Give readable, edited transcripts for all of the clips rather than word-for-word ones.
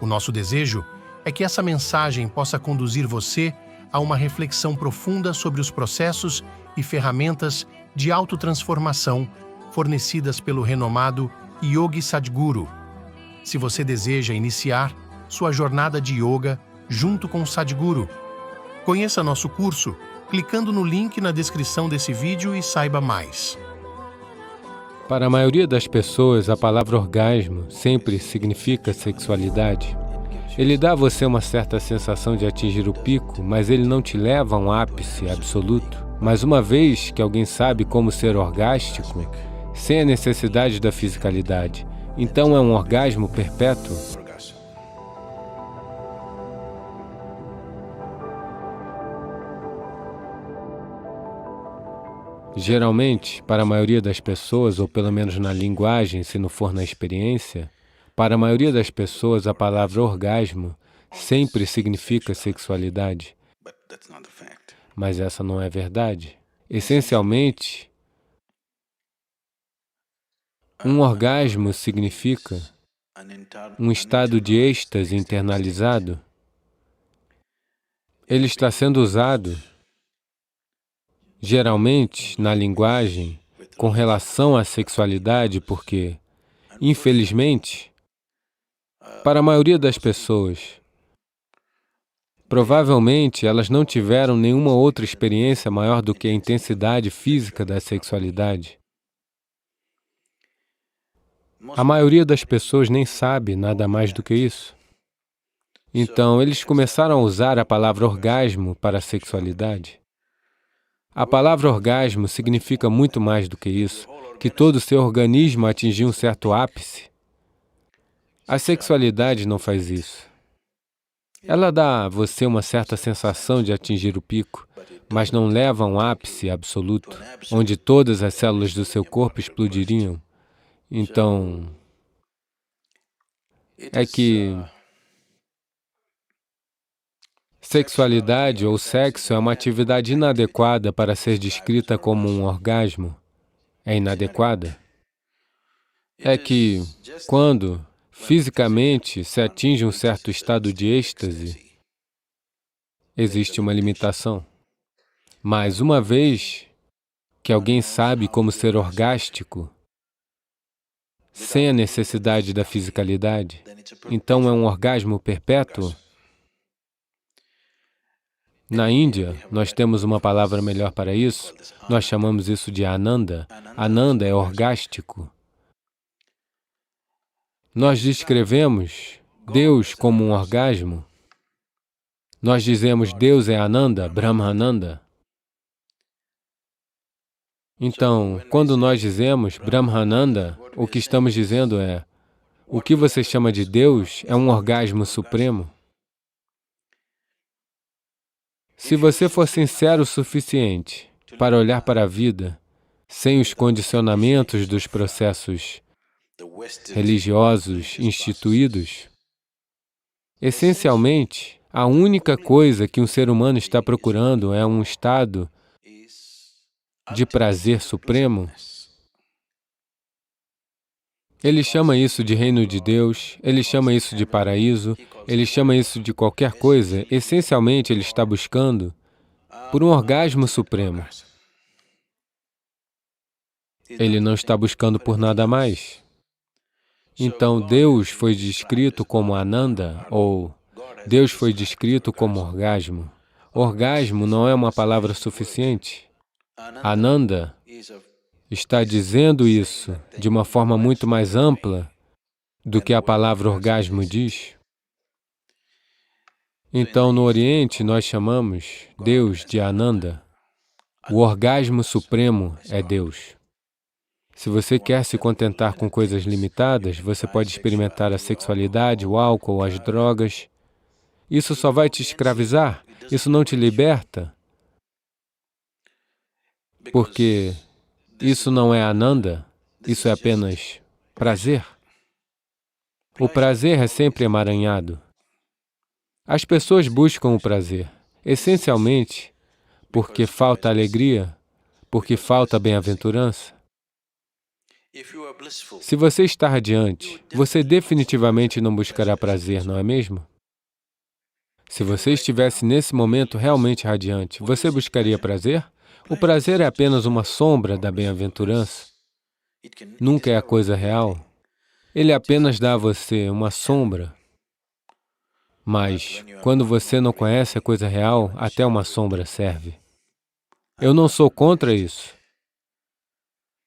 O nosso desejo é que essa mensagem possa conduzir você a uma reflexão profunda sobre os processos e ferramentas de autotransformação fornecidas pelo renomado Yogi Sadhguru. Se você deseja iniciar sua jornada de yoga junto com Sadhguru, conheça nosso curso clicando no link na descrição desse vídeo e saiba mais. Para a maioria das pessoas, a palavra orgasmo sempre significa sexualidade. Ele dá a você uma certa sensação de atingir o pico, mas ele não te leva a um ápice absoluto. Mas uma vez que alguém sabe como ser orgástico, sem a necessidade da fisicalidade, então é um orgasmo perpétuo. Geralmente, para a maioria das pessoas, ou pelo menos na linguagem, se não for na experiência, para a maioria das pessoas a palavra orgasmo sempre significa sexualidade. Mas essa não é verdade. Essencialmente, um orgasmo significa um estado de êxtase internalizado. Ele está sendo usado geralmente, na linguagem, com relação à sexualidade, porque, infelizmente, para a maioria das pessoas, provavelmente elas não tiveram nenhuma outra experiência maior do que a intensidade física da sexualidade. A maioria das pessoas nem sabe nada mais do que isso. Então, eles começaram a usar a palavra orgasmo para a sexualidade. A palavra orgasmo significa muito mais do que isso, que todo o seu organismo atingiu um certo ápice. A sexualidade não faz isso. Ela dá a você uma certa sensação de atingir o pico, mas não leva a um ápice absoluto, onde todas as células do seu corpo explodiriam. Então, é que sexualidade ou sexo é uma atividade inadequada para ser descrita como um orgasmo. É inadequada. É que, quando fisicamente se atinge um certo estado de êxtase, existe uma limitação. Mas uma vez que alguém sabe como ser orgástico, sem a necessidade da fisicalidade, então é um orgasmo perpétuo. Na Índia, nós temos uma palavra melhor para isso, nós chamamos isso de Ananda. Ananda é orgástico. Nós descrevemos Deus como um orgasmo. Nós dizemos Deus é Ananda, Brahmananda. Então, quando nós dizemos Brahmananda, o que estamos dizendo é, o que você chama de Deus é um orgasmo supremo. Se você for sincero o suficiente para olhar para a vida sem os condicionamentos dos processos religiosos instituídos, essencialmente, a única coisa que um ser humano está procurando é um estado de prazer supremo. Ele chama isso de reino de Deus, ele chama isso de paraíso, ele chama isso de qualquer coisa. Essencialmente, ele está buscando por um orgasmo supremo. Ele não está buscando por nada mais. Então, Deus foi descrito como Ananda, ou Deus foi descrito como orgasmo. Orgasmo não é uma palavra suficiente. Ananda está dizendo isso de uma forma muito mais ampla do que a palavra orgasmo diz. Então, no Oriente, nós chamamos Deus de Ananda. O orgasmo supremo é Deus. Se você quer se contentar com coisas limitadas, você pode experimentar a sexualidade, o álcool, as drogas. Isso só vai te escravizar, isso não te liberta, porque isso não é Ananda, isso é apenas prazer. O prazer é sempre emaranhado. As pessoas buscam o prazer, essencialmente, porque falta alegria, porque falta bem-aventurança. Se você está radiante, você definitivamente não buscará prazer, não é mesmo? Se você estivesse nesse momento realmente radiante, você buscaria prazer? O prazer é apenas uma sombra da bem-aventurança. Nunca é a coisa real. Ele apenas dá a você uma sombra. Mas, quando você não conhece a coisa real, até uma sombra serve. Eu não sou contra isso.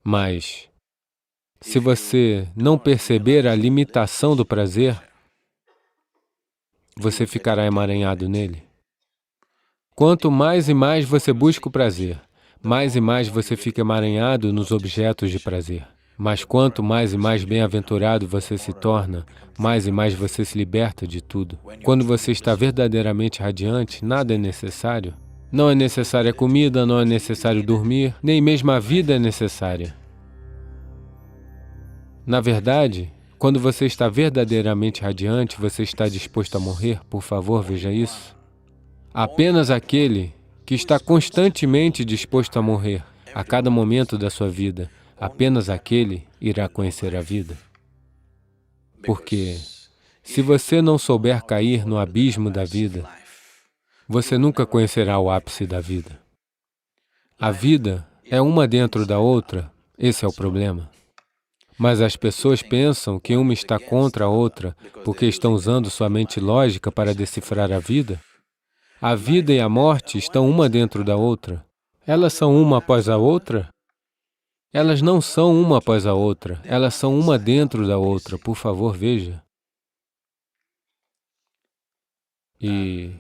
Mas, se você não perceber a limitação do prazer, você ficará emaranhado nele. Quanto mais e mais você busca o prazer, mais e mais você fica emaranhado nos objetos de prazer. Mas quanto mais e mais bem-aventurado você se torna, mais e mais você se liberta de tudo. Quando você está verdadeiramente radiante, nada é necessário. Não é necessária comida, não é necessário dormir, nem mesmo a vida é necessária. Na verdade, quando você está verdadeiramente radiante, você está disposto a morrer? Por favor, veja isso. Apenas aquele que está constantemente disposto a morrer a cada momento da sua vida, apenas aquele irá conhecer a vida. Porque se você não souber cair no abismo da vida, você nunca conhecerá o ápice da vida. A vida é uma dentro da outra, esse é o problema. Mas as pessoas pensam que uma está contra a outra porque estão usando sua mente lógica para decifrar a vida. A vida e a morte estão uma dentro da outra. Elas são uma após a outra? Elas não são uma após a outra, elas são uma dentro da outra, por favor, veja. E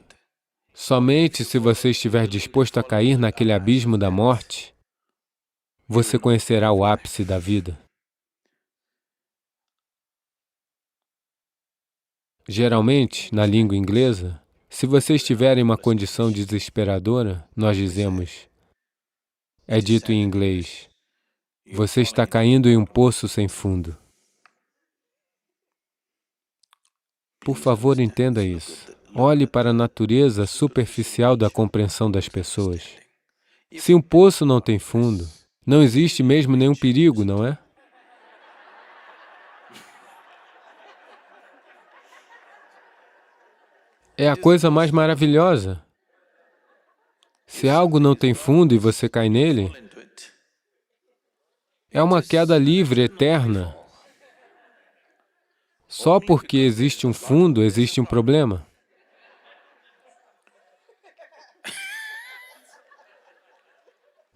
somente se você estiver disposto a cair naquele abismo da morte, você conhecerá o ápice da vida. Geralmente, na língua inglesa, se você estiver em uma condição desesperadora, nós dizemos, é dito em inglês, você está caindo em um poço sem fundo. Por favor, entenda isso. Olhe para a natureza superficial da compreensão das pessoas. Se um poço não tem fundo, não existe mesmo nenhum perigo, não é? É a coisa mais maravilhosa. Se algo não tem fundo e você cai nele, é uma queda livre, eterna. Só porque existe um fundo, existe um problema.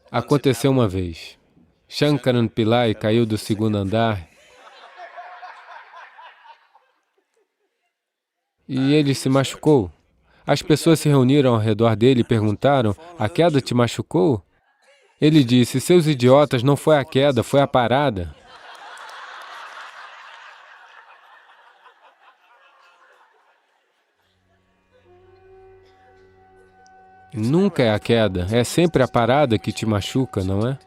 Aconteceu uma vez. Shankaran Pillai caiu do segundo andar e ele se machucou. As pessoas se reuniram ao redor dele e perguntaram, a queda te machucou? Ele disse, seus idiotas, não foi a queda, foi a parada. Nunca é a queda, é sempre a parada que te machuca, não é?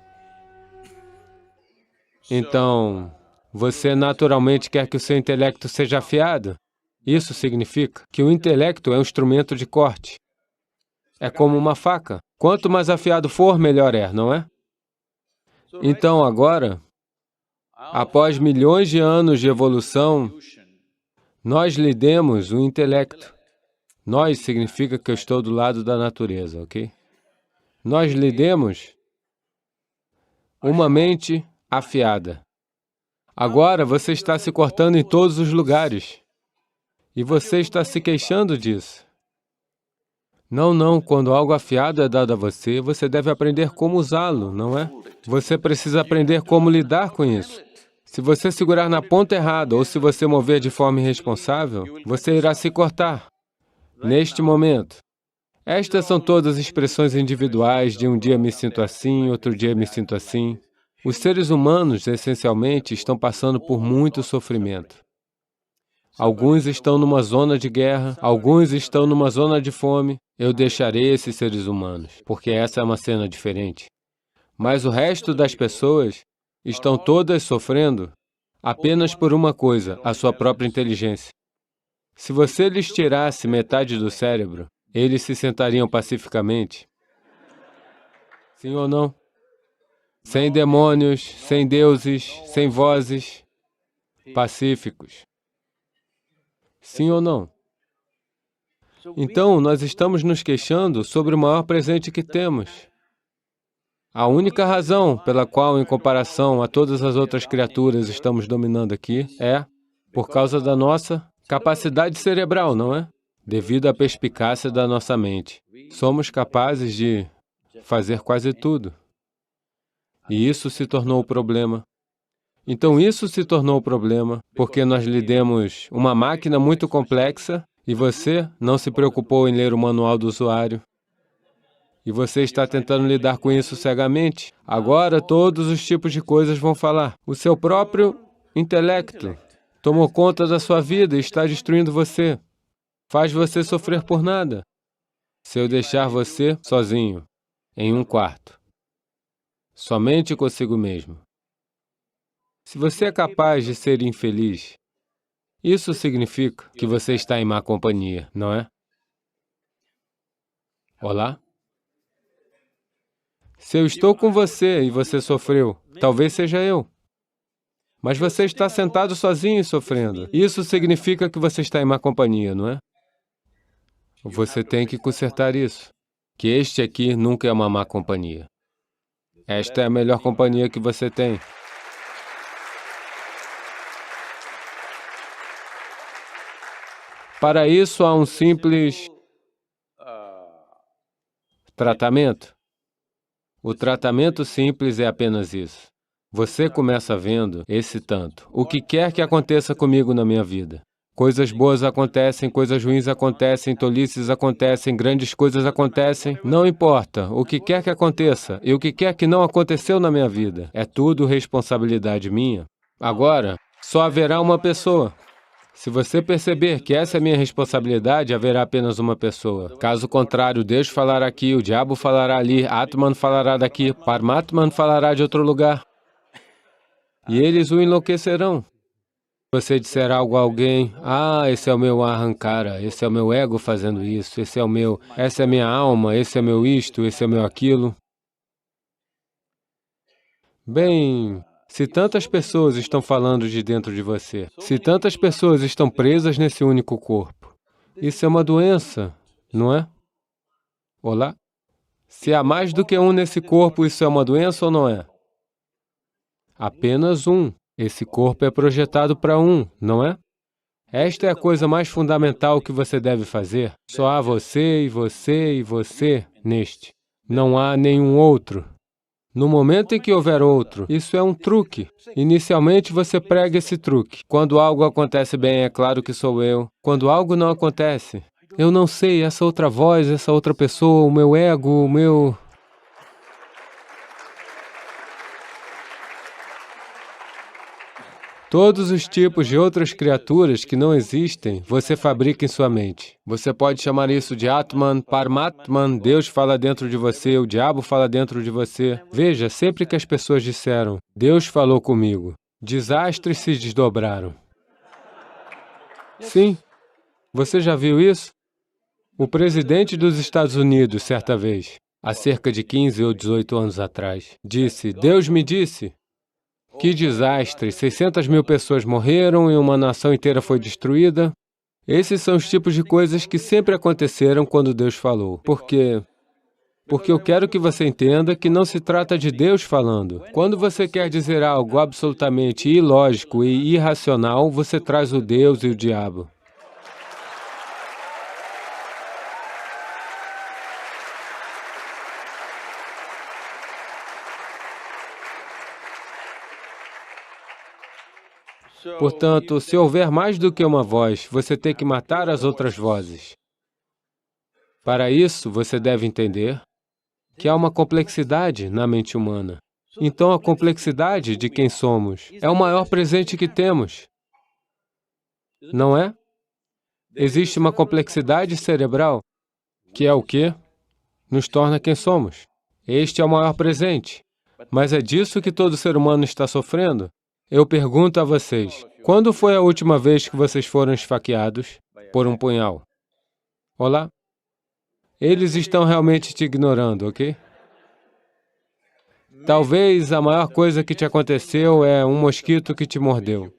Então, você naturalmente quer que o seu intelecto seja afiado? Isso significa que o intelecto é um instrumento de corte. É como uma faca. Quanto mais afiado for, melhor é, não é? Então, agora, após milhões de anos de evolução, nós lhe demos o intelecto. Nós significa que eu estou do lado da natureza, ok? Nós lhe demos uma mente afiada. Agora você está se cortando em todos os lugares. E você está se queixando disso. Não, quando algo afiado é dado a você, você deve aprender como usá-lo, não é? Você precisa aprender como lidar com isso. Se você segurar na ponta errada ou se você mover de forma irresponsável, você irá se cortar. Neste momento. Estas são todas expressões individuais de um dia me sinto assim, outro dia me sinto assim. Os seres humanos, essencialmente, estão passando por muito sofrimento. Alguns estão numa zona de guerra, alguns estão numa zona de fome. Eu deixarei esses seres humanos, porque essa é uma cena diferente. Mas o resto das pessoas estão todas sofrendo apenas por uma coisa, a sua própria inteligência. Se você lhes tirasse metade do cérebro, eles se sentariam pacificamente? Sim ou não? sem demônios, sem deuses, sem vozes, pacíficos. Sim ou não? Então, nós estamos nos queixando sobre o maior presente que temos. A única razão pela qual, em comparação a todas as outras criaturas, estamos dominando aqui é por causa da nossa capacidade cerebral, não é? Devido à perspicácia da nossa mente. Somos capazes de fazer quase tudo. E isso se tornou o problema. Então, isso se tornou o problema, porque nós lhe demos uma máquina muito complexa e você não se preocupou em ler o manual do usuário. E você está tentando lidar com isso cegamente. Agora, todos os tipos de coisas vão falar. O seu próprio intelecto tomou conta da sua vida e está destruindo você. Faz você sofrer por nada. Se eu deixar você sozinho, em um quarto, somente consigo mesmo. Se você é capaz de ser infeliz, isso significa que você está em má companhia, não é? Olá? Se eu estou com você e você sofreu, talvez seja eu. Mas você está sentado sozinho e sofrendo. Isso significa que você está em má companhia, não é? Você tem que consertar isso. Que este aqui nunca é uma má companhia. Esta é a melhor companhia que você tem. Para isso, há um simples tratamento. O tratamento simples é apenas isso. Você começa vendo esse tanto. O que quer que aconteça comigo na minha vida. Coisas boas acontecem, coisas ruins acontecem, tolices acontecem, grandes coisas acontecem. Não importa. O que quer que aconteça e o que quer que não aconteceu na minha vida. É tudo responsabilidade minha. Agora, só haverá uma pessoa. Se você perceber que essa é a minha responsabilidade, haverá apenas uma pessoa. Caso contrário, Deus falará aqui, o diabo falará ali, Atman falará daqui, Paramatman falará de outro lugar. E eles o enlouquecerão. Você disser algo a alguém, esse é o meu Ahankara, esse é o meu ego fazendo isso, essa é a minha alma, esse é meu isto, esse é o meu aquilo. Bem, se tantas pessoas estão falando de dentro de você, se tantas pessoas estão presas nesse único corpo, isso é uma doença, não é? Olá? Se há mais do que um nesse corpo, isso é uma doença ou não é? Apenas um. Esse corpo é projetado para um, não é? Esta é a coisa mais fundamental que você deve fazer. Só há você e você e você neste. Não há nenhum outro. No momento em que houver outro, isso é um truque. Inicialmente você prega esse truque. Quando algo acontece bem, é claro que sou eu. Quando algo não acontece, eu não sei, essa outra voz, essa outra pessoa, o meu ego, o meu... Todos os tipos de outras criaturas que não existem, você fabrica em sua mente. Você pode chamar isso de Atman, Paramatman, Deus fala dentro de você, o diabo fala dentro de você. Veja, sempre que as pessoas disseram, Deus falou comigo, desastres se desdobraram. Sim, você já viu isso? O presidente dos Estados Unidos, certa vez, há cerca de 15 ou 18 anos atrás, disse, Deus me disse, que desastre, 600 mil pessoas morreram e uma nação inteira foi destruída. Esses são os tipos de coisas que sempre aconteceram quando Deus falou. Porque eu quero que você entenda que não se trata de Deus falando. Quando você quer dizer algo absolutamente ilógico e irracional, você traz o Deus e o diabo. Portanto, se houver mais do que uma voz, você tem que matar as outras vozes. Para isso, você deve entender que há uma complexidade na mente humana. Então, a complexidade de quem somos é o maior presente que temos, não é? Existe uma complexidade cerebral, que é o quê? Nos torna quem somos. Este é o maior presente. Mas é disso que todo ser humano está sofrendo. Eu pergunto a vocês, quando foi a última vez que vocês foram esfaqueados por um punhal? Olá? Eles estão realmente te ignorando, ok? Talvez a maior coisa que te aconteceu é um mosquito que te mordeu.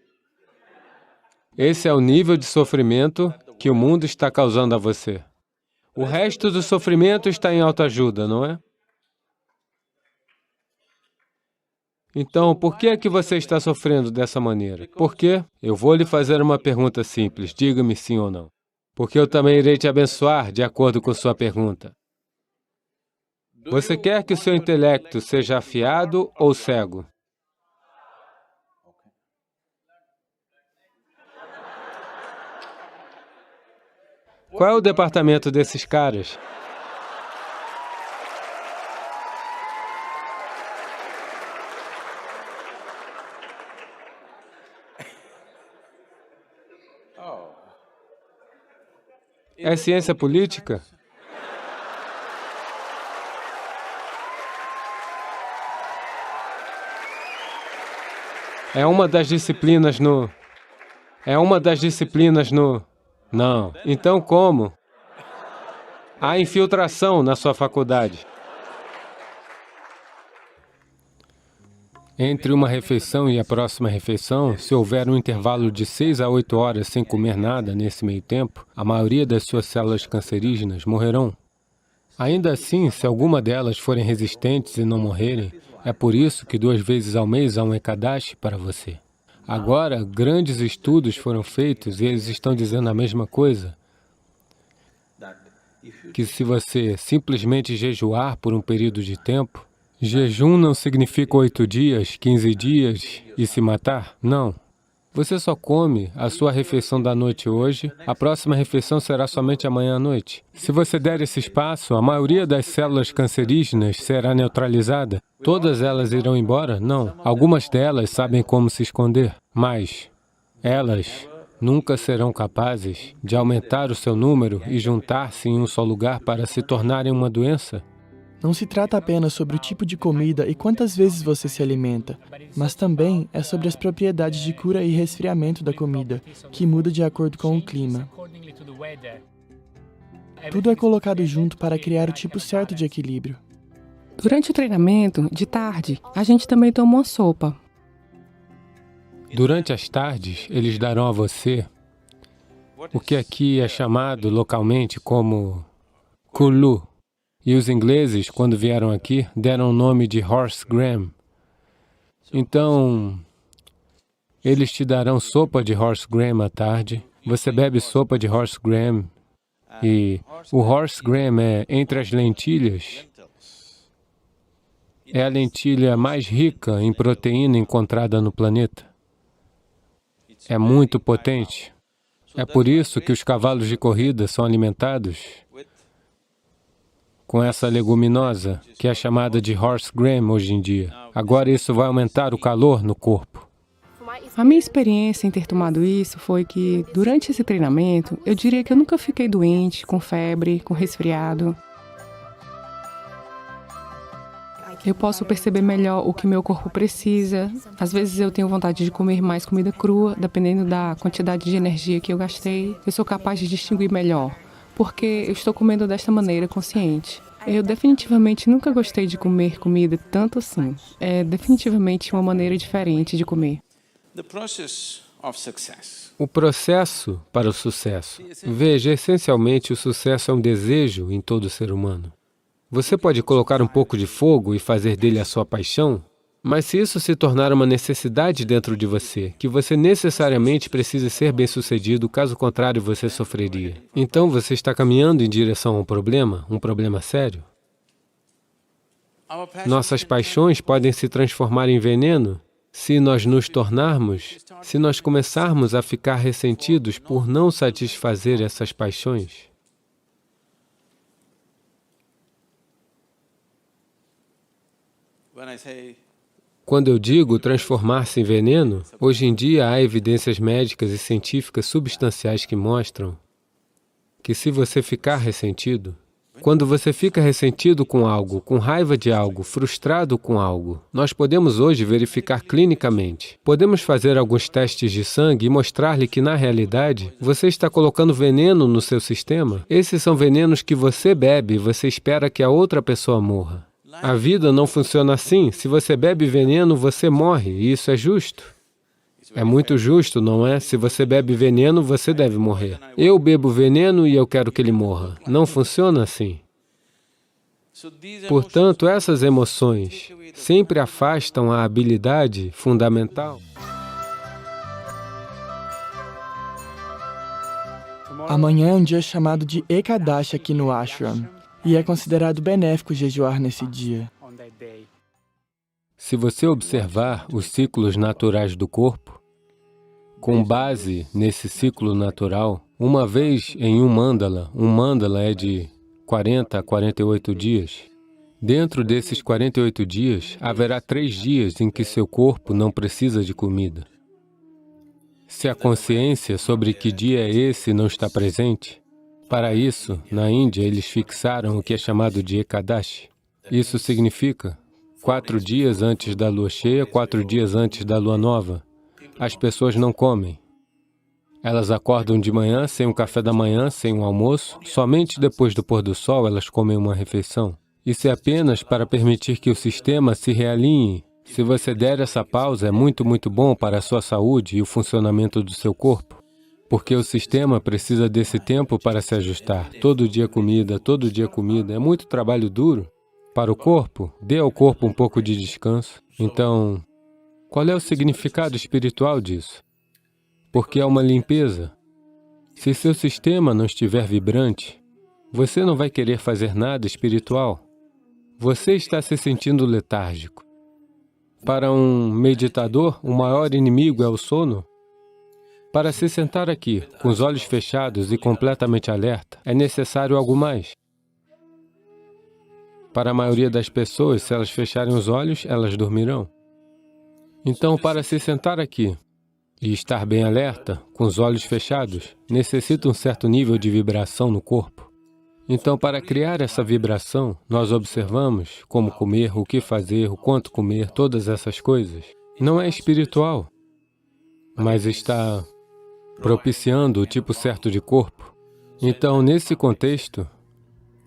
Esse é o nível de sofrimento que o mundo está causando a você. O resto do sofrimento está em autoajuda, não é? Então, por que é que você está sofrendo dessa maneira? Por quê? Eu vou lhe fazer uma pergunta simples, diga-me sim ou não. Porque eu também irei te abençoar de acordo com sua pergunta. Você quer que o seu intelecto seja afiado ou cego? Qual é o departamento desses caras? É ciência política? É uma das disciplinas no... Não. Então como? Há infiltração na sua faculdade. Entre uma refeição e a próxima refeição, se houver um intervalo de 6 a 8 horas sem comer nada nesse meio tempo, a maioria das suas células cancerígenas morrerão. Ainda assim, se alguma delas forem resistentes e não morrerem, é por isso que 2 vezes ao mês há um Ekadashi para você. Agora, grandes estudos foram feitos e eles estão dizendo a mesma coisa, que se você simplesmente jejuar por um período de tempo, jejum não significa 8 dias, 15 dias e se matar? Não. Você só come a sua refeição da noite hoje, a próxima refeição será somente amanhã à noite. Se você der esse espaço, a maioria das células cancerígenas será neutralizada. Todas elas irão embora? Não. Algumas delas sabem como se esconder, mas elas nunca serão capazes de aumentar o seu número e juntar-se em um só lugar para se tornarem uma doença. Não se trata apenas sobre o tipo de comida e quantas vezes você se alimenta, mas também é sobre as propriedades de cura e resfriamento da comida, que muda de acordo com o clima. Tudo é colocado junto para criar o tipo certo de equilíbrio. Durante o treinamento, de tarde, a gente também toma uma sopa. Durante as tardes, eles darão a você o que aqui é chamado localmente como kulu. E os ingleses, quando vieram aqui, deram o nome de horse gram. Então, eles te darão sopa de horse gram à tarde. Você bebe sopa de horse gram. E o horse gram é, entre as lentilhas, é a lentilha mais rica em proteína encontrada no planeta. É muito potente. É por isso que os cavalos de corrida são alimentados com essa leguminosa, que é chamada de horse gram hoje em dia. Agora isso vai aumentar o calor no corpo. A minha experiência em ter tomado isso foi que, durante esse treinamento, eu diria que eu nunca fiquei doente, com febre, com resfriado. Eu posso perceber melhor o que meu corpo precisa. Às vezes eu tenho vontade de comer mais comida crua, dependendo da quantidade de energia que eu gastei. Eu sou capaz de distinguir melhor, porque eu estou comendo desta maneira consciente. Eu definitivamente nunca gostei de comer comida tanto assim. É definitivamente uma maneira diferente de comer. O processo para o sucesso. Veja, essencialmente o sucesso é um desejo em todo ser humano. Você pode colocar um pouco de fogo e fazer dele a sua paixão, mas se isso se tornar uma necessidade dentro de você, que você necessariamente precisa ser bem-sucedido, caso contrário você sofreria. Então você está caminhando em direção a um problema sério. Nossas paixões podem se transformar em veneno se nós começarmos a ficar ressentidos por não satisfazer essas paixões. Quando eu digo transformar-se em veneno, hoje em dia há evidências médicas e científicas substanciais que mostram que se você ficar ressentido, quando você fica ressentido com algo, com raiva de algo, frustrado com algo, nós podemos hoje verificar clinicamente. Podemos fazer alguns testes de sangue e mostrar-lhe que, na realidade, você está colocando veneno no seu sistema. Esses são venenos que você bebe e você espera que a outra pessoa morra. A vida não funciona assim. Se você bebe veneno, você morre. E isso é justo. É muito justo, não é? Se você bebe veneno, você deve morrer. Eu bebo veneno e eu quero que ele morra. Não funciona assim. Portanto, essas emoções sempre afastam a habilidade fundamental. Amanhã é um dia chamado de Ekadashi aqui no ashram, e é considerado benéfico jejuar nesse dia. Se você observar os ciclos naturais do corpo, com base nesse ciclo natural, uma vez em um mandala é de 40 a 48 dias. Dentro desses 48 dias, haverá 3 dias em que seu corpo não precisa de comida. Se a consciência sobre que dia é esse não está presente, para isso, na Índia, eles fixaram o que é chamado de Ekadashi. Isso significa 4 dias antes da lua cheia, 4 dias antes da lua nova. As pessoas não comem. Elas acordam de manhã sem um café da manhã, sem um almoço. Somente depois do pôr do sol elas comem uma refeição. Isso é apenas para permitir que o sistema se realinhe. Se você der essa pausa, é muito bom para a sua saúde e o funcionamento do seu corpo. Porque o sistema precisa desse tempo para se ajustar. Todo dia comida, todo dia comida. É muito trabalho duro. Para o corpo, dê ao corpo um pouco de descanso. Então, qual é o significado espiritual disso? Porque é uma limpeza. Se seu sistema não estiver vibrante, você não vai querer fazer nada espiritual. Você está se sentindo letárgico. Para um meditador, o maior inimigo é o sono. Para se sentar aqui, com os olhos fechados e completamente alerta, é necessário algo mais. Para a maioria das pessoas, se elas fecharem os olhos, elas dormirão. Então, para se sentar aqui e estar bem alerta, com os olhos fechados, necessita um certo nível de vibração no corpo. Então, para criar essa vibração, nós observamos como comer, o que fazer, o quanto comer, todas essas coisas. Não é espiritual, mas está propiciando o tipo certo de corpo. Então, nesse contexto,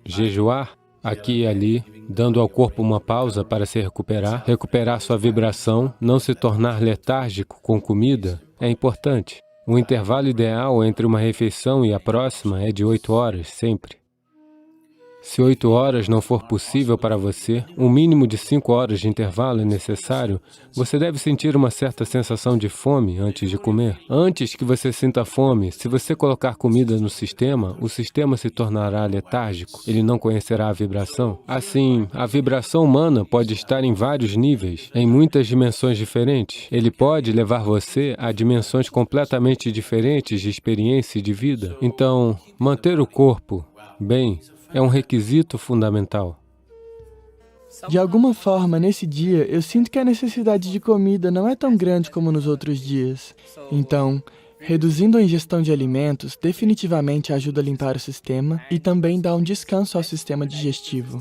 jejuar, aqui e ali, dando ao corpo uma pausa para se recuperar sua vibração, não se tornar letárgico com comida, é importante. O intervalo ideal entre uma refeição e a próxima é de 8 horas, sempre. Se 8 horas não for possível para você, um mínimo de 5 horas de intervalo é necessário, você deve sentir uma certa sensação de fome antes de comer. Antes que você sinta fome, se você colocar comida no sistema, o sistema se tornará letárgico, ele não conhecerá a vibração. Assim, a vibração humana pode estar em vários níveis, em muitas dimensões diferentes. Ele pode levar você a dimensões completamente diferentes de experiência e de vida. Então, manter o corpo bem é um requisito fundamental. De alguma forma, nesse dia, eu sinto que a necessidade de comida não é tão grande como nos outros dias. Então, reduzindo a ingestão de alimentos definitivamente ajuda a limpar o sistema e também dá um descanso ao sistema digestivo.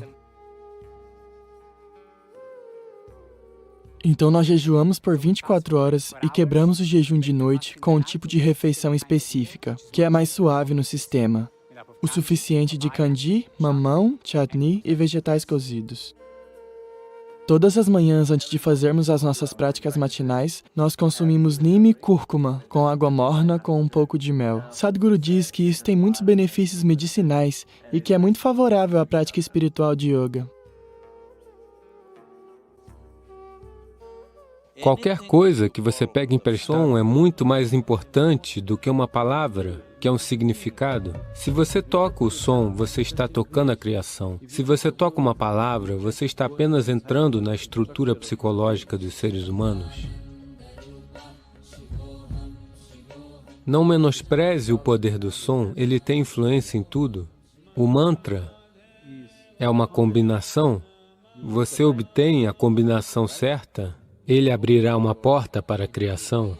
Então nós jejuamos por 24 horas e quebramos o jejum de noite com um tipo de refeição específica, que é mais suave no sistema. O suficiente de candy, mamão, chutney e vegetais cozidos. Todas as manhãs, antes de fazermos as nossas práticas matinais, nós consumimos neem e cúrcuma, com água morna com um pouco de mel. Sadhguru diz que isso tem muitos benefícios medicinais e que é muito favorável à prática espiritual de yoga. Qualquer coisa que você pegue emprestado é muito mais importante do que uma palavra, que é um significado. Se você toca o som, você está tocando a criação. Se você toca uma palavra, você está apenas entrando na estrutura psicológica dos seres humanos. Não menospreze o poder do som, ele tem influência em tudo. O mantra é uma combinação. Você obtém a combinação certa, ele abrirá uma porta para a criação.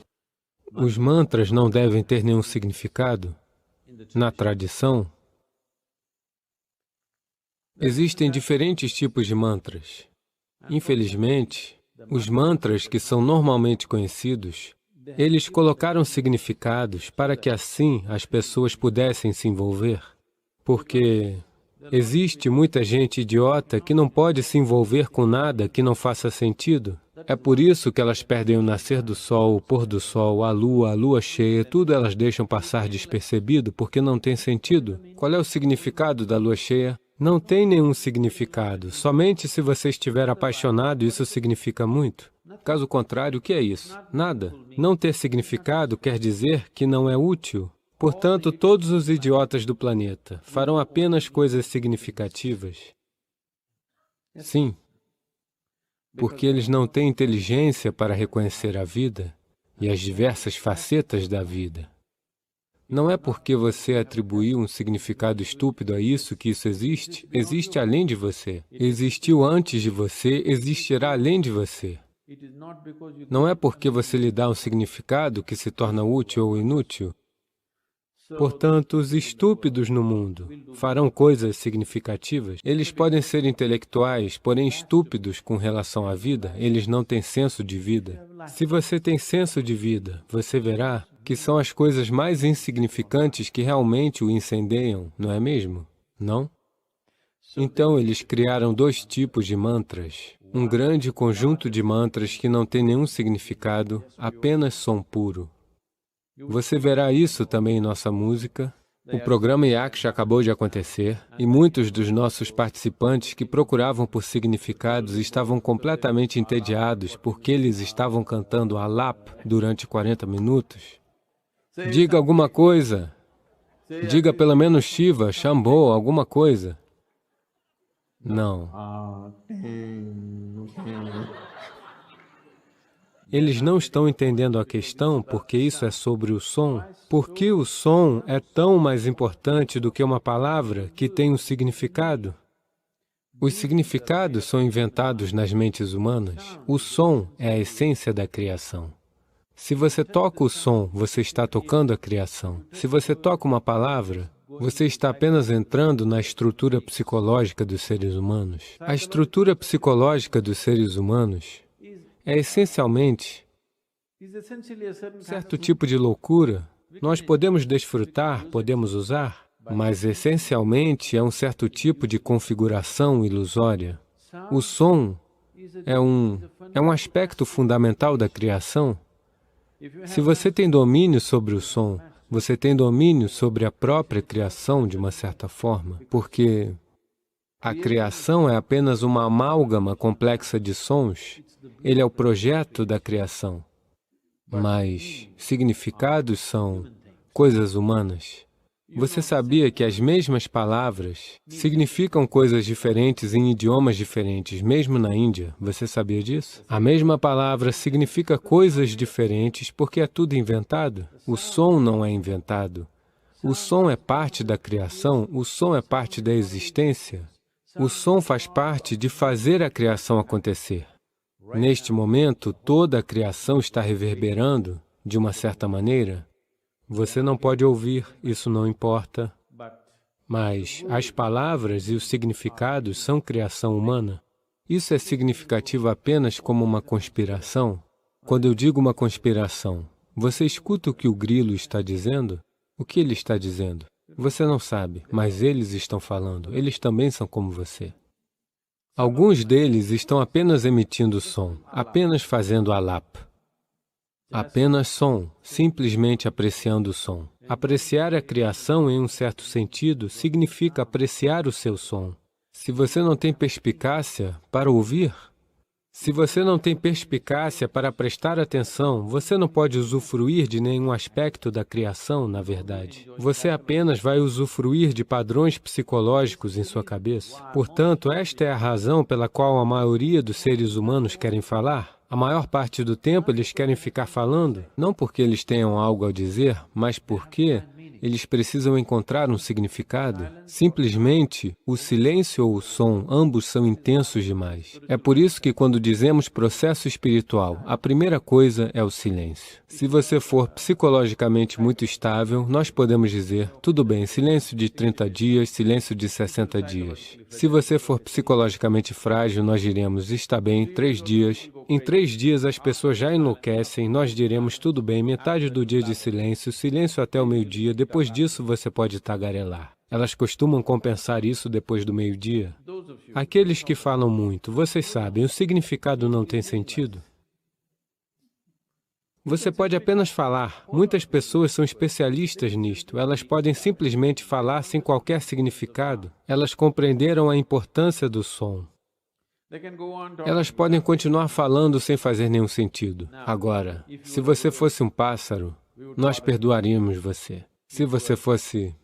Os mantras não devem ter nenhum significado. Na tradição, existem diferentes tipos de mantras. Infelizmente, os mantras que são normalmente conhecidos, eles colocaram significados para que assim as pessoas pudessem se envolver. Porque Existe muita gente idiota que não pode se envolver com nada que não faça sentido. É por isso que elas perdem o nascer do sol, o pôr do sol, a lua cheia, tudo elas deixam passar despercebido porque não tem sentido. Qual é o significado da lua cheia? Não tem nenhum significado. Somente se você estiver apaixonado, isso significa muito. Caso contrário, o que é isso? Nada. Não ter significado quer dizer que não é útil. Portanto, todos os idiotas do planeta farão apenas coisas significativas. Sim, porque eles não têm inteligência para reconhecer a vida e as diversas facetas da vida. Não é porque você atribuiu um significado estúpido a isso que isso existe. Existe além de você. Existiu antes de você, existirá além de você. Não é porque você lhe dá um significado que se torna útil ou inútil. Portanto, os estúpidos no mundo farão coisas significativas. Eles podem ser intelectuais, porém estúpidos com relação à vida. Eles não têm senso de vida. Se você tem senso de vida, você verá que são as coisas mais insignificantes que realmente o incendeiam, não é mesmo? Não? Então, eles criaram dois tipos de mantras. Um grande conjunto de mantras que não tem nenhum significado, apenas som puro. Você verá isso também em nossa música. O programa Yaksha acabou de acontecer e muitos dos nossos participantes que procuravam por significados estavam completamente entediados porque eles estavam cantando alap durante 40 minutos. Diga alguma coisa. Diga pelo menos Shiva, Shambho, alguma coisa. Não. Eles não estão entendendo a questão porque isso é sobre o som. Por que o som é tão mais importante do que uma palavra que tem um significado? Os significados são inventados nas mentes humanas. O som é a essência da criação. Se você toca o som, você está tocando a criação. Se você toca uma palavra, você está apenas entrando na estrutura psicológica dos seres humanos. A estrutura psicológica dos seres humanos é essencialmente certo tipo de loucura. Nós podemos desfrutar, podemos usar, mas essencialmente é um certo tipo de configuração ilusória. O som é um aspecto fundamental da criação. Se você tem domínio sobre o som, você tem domínio sobre a própria criação de uma certa forma, porque a criação é apenas uma amálgama complexa de sons. Ele é o projeto da criação, mas significados são coisas humanas. Você sabia que as mesmas palavras significam coisas diferentes em idiomas diferentes, mesmo na Índia? Você sabia disso? A mesma palavra significa coisas diferentes porque é tudo inventado. O som não é inventado. O som é parte da criação, o som é parte da existência. O som faz parte de fazer a criação acontecer. Neste momento, toda a criação está reverberando, de uma certa maneira. Você não pode ouvir, isso não importa. Mas as palavras e os significados são criação humana. Isso é significativo apenas como uma conspiração? Quando eu digo uma conspiração, você escuta o que o grilo está dizendo? O que ele está dizendo? Você não sabe, mas eles estão falando. Eles também são como você. Alguns deles estão apenas emitindo som, apenas fazendo alap. Apenas som, simplesmente apreciando o som. Apreciar a criação, em um certo sentido, significa apreciar o seu som. Se você não tem perspicácia para ouvir, se você não tem perspicácia para prestar atenção, você não pode usufruir de nenhum aspecto da criação, na verdade. Você apenas vai usufruir de padrões psicológicos em sua cabeça. Portanto, esta é a razão pela qual a maioria dos seres humanos querem falar. A maior parte do tempo eles querem ficar falando, não porque eles tenham algo a dizer, mas porque eles precisam encontrar um significado. Simplesmente, o silêncio ou o som, ambos são intensos demais. É por isso que quando dizemos processo espiritual, a primeira coisa é o silêncio. Se você for psicologicamente muito estável, nós podemos dizer, tudo bem, silêncio de 30 dias, silêncio de 60 dias. Se você for psicologicamente frágil, nós diremos, está bem, 3 dias. Em 3 dias as pessoas já enlouquecem, nós diremos, tudo bem, metade do dia de silêncio, silêncio até o meio-dia, depois disso você pode tagarelar. Elas costumam compensar isso depois do meio-dia. Aqueles que falam muito, vocês sabem, o significado não tem sentido. Você pode apenas falar. Muitas pessoas são especialistas nisto. Elas podem simplesmente falar sem qualquer significado. Elas compreenderam a importância do som. Elas podem continuar falando sem fazer nenhum sentido. Agora, se você fosse um pássaro, nós perdoaríamos você. Se você fosse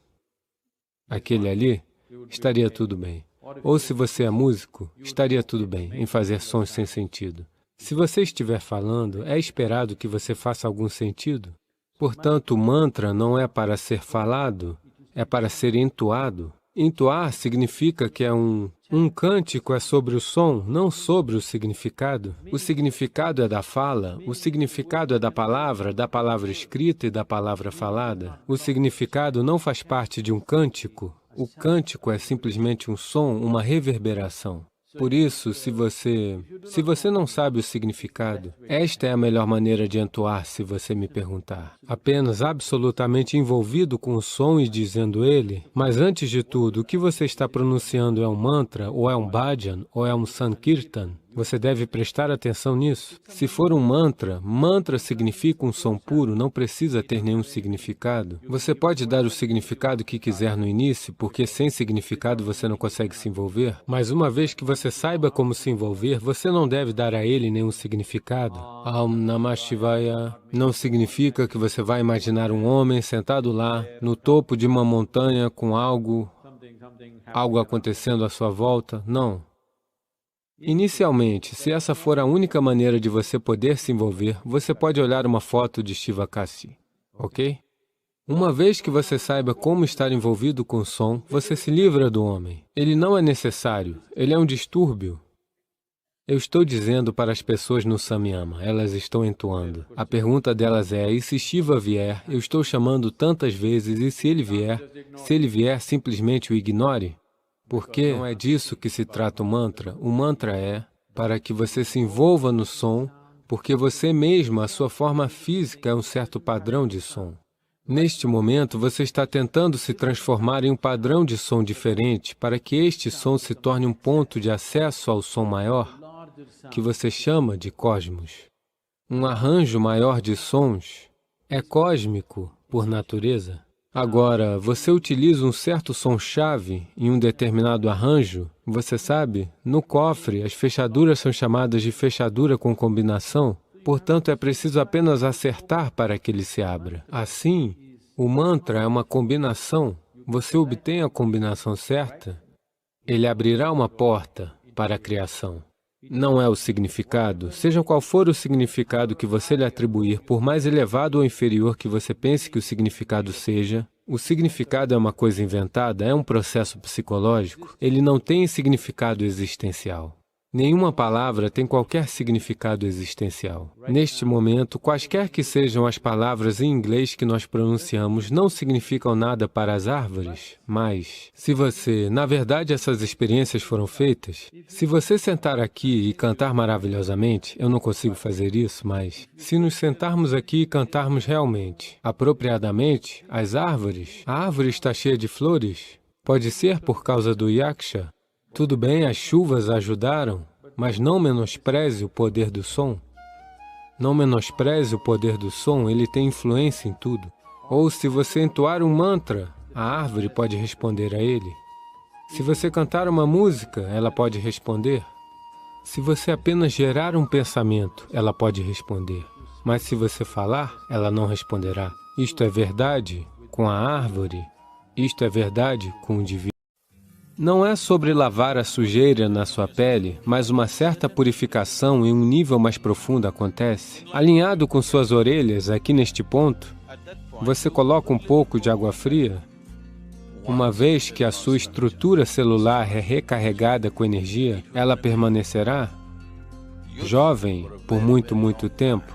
aquele ali, estaria tudo bem. Ou se você é músico, estaria tudo bem em fazer sons sem sentido. Se você estiver falando, é esperado que você faça algum sentido. Portanto, o mantra não é para ser falado, é para ser entoado. Entoar significa que um cântico é sobre o som, não sobre o significado. O significado é da fala, o significado é da palavra escrita e da palavra falada. O significado não faz parte de um cântico. O cântico é simplesmente um som, uma reverberação. Por isso, se você não sabe o significado, esta é a melhor maneira de entoar, se você me perguntar. Apenas absolutamente envolvido com o som e dizendo ele, mas antes de tudo, o que você está pronunciando é um mantra, ou é um bhajan, ou é um sankirtan? Você deve prestar atenção nisso. Se for um mantra, mantra significa um som puro, não precisa ter nenhum significado. Você pode dar o significado que quiser no início, porque sem significado você não consegue se envolver. Mas uma vez que você saiba como se envolver, você não deve dar a ele nenhum significado. Om Namah Shivaya não significa que você vai imaginar um homem sentado lá, no topo de uma montanha com algo acontecendo à sua volta. Não. Inicialmente, se essa for a única maneira de você poder se envolver, você pode olhar uma foto de Shiva Kasi, ok? Uma vez que você saiba como estar envolvido com o som, você se livra do homem. Ele não é necessário, ele é um distúrbio. Eu estou dizendo para as pessoas no Samyama, elas estão entoando. A pergunta delas é, e se Shiva vier, eu estou chamando tantas vezes, e se ele vier, simplesmente o ignore? Porque não é disso que se trata o mantra. O mantra é para que você se envolva no som, porque você mesmo, a sua forma física é um certo padrão de som. Neste momento, você está tentando se transformar em um padrão de som diferente para que este som se torne um ponto de acesso ao som maior, que você chama de cosmos. Um arranjo maior de sons é cósmico por natureza. Agora, você utiliza um certo som-chave em um determinado arranjo, você sabe, no cofre, as fechaduras são chamadas de fechadura com combinação, portanto, é preciso apenas acertar para que ele se abra. Assim, o mantra é uma combinação. Você obtém a combinação certa, ele abrirá uma porta para a criação. Não é o significado, seja qual for o significado que você lhe atribuir, por mais elevado ou inferior que você pense que o significado seja, o significado é uma coisa inventada, é um processo psicológico, ele não tem significado existencial. Nenhuma palavra tem qualquer significado existencial. Neste momento, quaisquer que sejam as palavras em inglês que nós pronunciamos não significam nada para as árvores, mas na verdade essas experiências foram feitas, se você sentar aqui e cantar maravilhosamente, eu não consigo fazer isso, mas se nos sentarmos aqui e cantarmos realmente, apropriadamente, a árvore está cheia de flores, pode ser por causa do yaksha. Tudo bem, as chuvas ajudaram, mas não menospreze o poder do som. Não menospreze o poder do som, ele tem influência em tudo. Ou se você entoar um mantra, a árvore pode responder a ele. Se você cantar uma música, ela pode responder. Se você apenas gerar um pensamento, ela pode responder. Mas se você falar, ela não responderá. Isto é verdade com a árvore, isto é verdade com o divino. Não é sobre lavar a sujeira na sua pele, mas uma certa purificação em um nível mais profundo acontece. Alinhado com suas orelhas, aqui neste ponto, você coloca um pouco de água fria. Uma vez que a sua estrutura celular é recarregada com energia, ela permanecerá jovem por muito, muito tempo.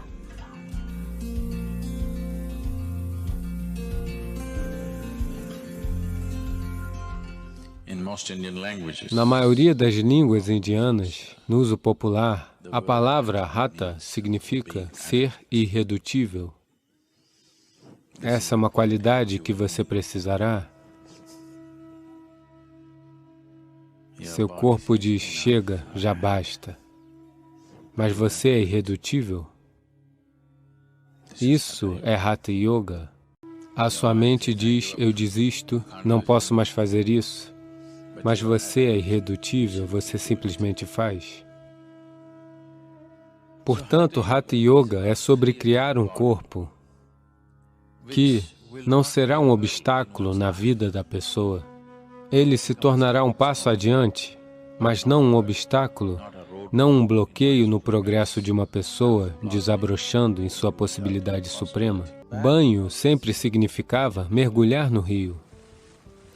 Na maioria das línguas indianas, no uso popular, a palavra Hatha significa ser Seu corpo diz, chega, já basta. Mas você é irredutível? Isso é Hatha Yoga. A sua mente diz, eu desisto, não posso mais fazer isso. Mas você é irredutível, você simplesmente faz. Portanto, Hatha Yoga é sobre criar um corpo que não será um obstáculo na vida da pessoa. Ele se tornará um passo adiante, mas não um obstáculo, não um bloqueio no progresso de uma pessoa, desabrochando em sua possibilidade suprema. Banho sempre significava mergulhar no rio.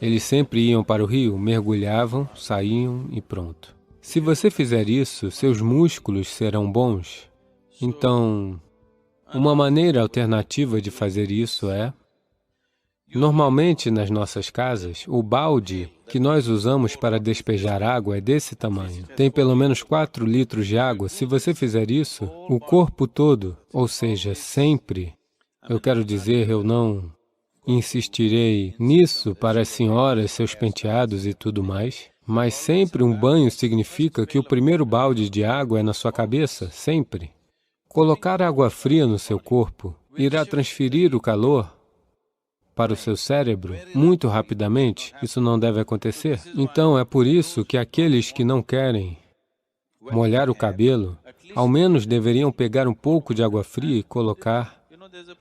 Eles sempre iam para o rio, mergulhavam, saíam e pronto. Se você fizer isso, seus músculos serão bons. Então, uma maneira alternativa de fazer isso é... Normalmente, nas nossas casas, o balde que nós usamos para despejar água é desse tamanho. Tem pelo menos 4 litros de água. Se você fizer isso, o corpo todo, ou seja, sempre, eu quero dizer, eu não insistirei nisso para as senhoras, seus penteados e tudo mais, mas sempre um banho significa que o primeiro balde de água é na sua cabeça, sempre. Colocar água fria no seu corpo irá transferir o calor para o seu cérebro muito rapidamente. Isso não deve acontecer. Então, é por isso que aqueles que não querem molhar o cabelo, ao menos deveriam pegar um pouco de água fria e colocar.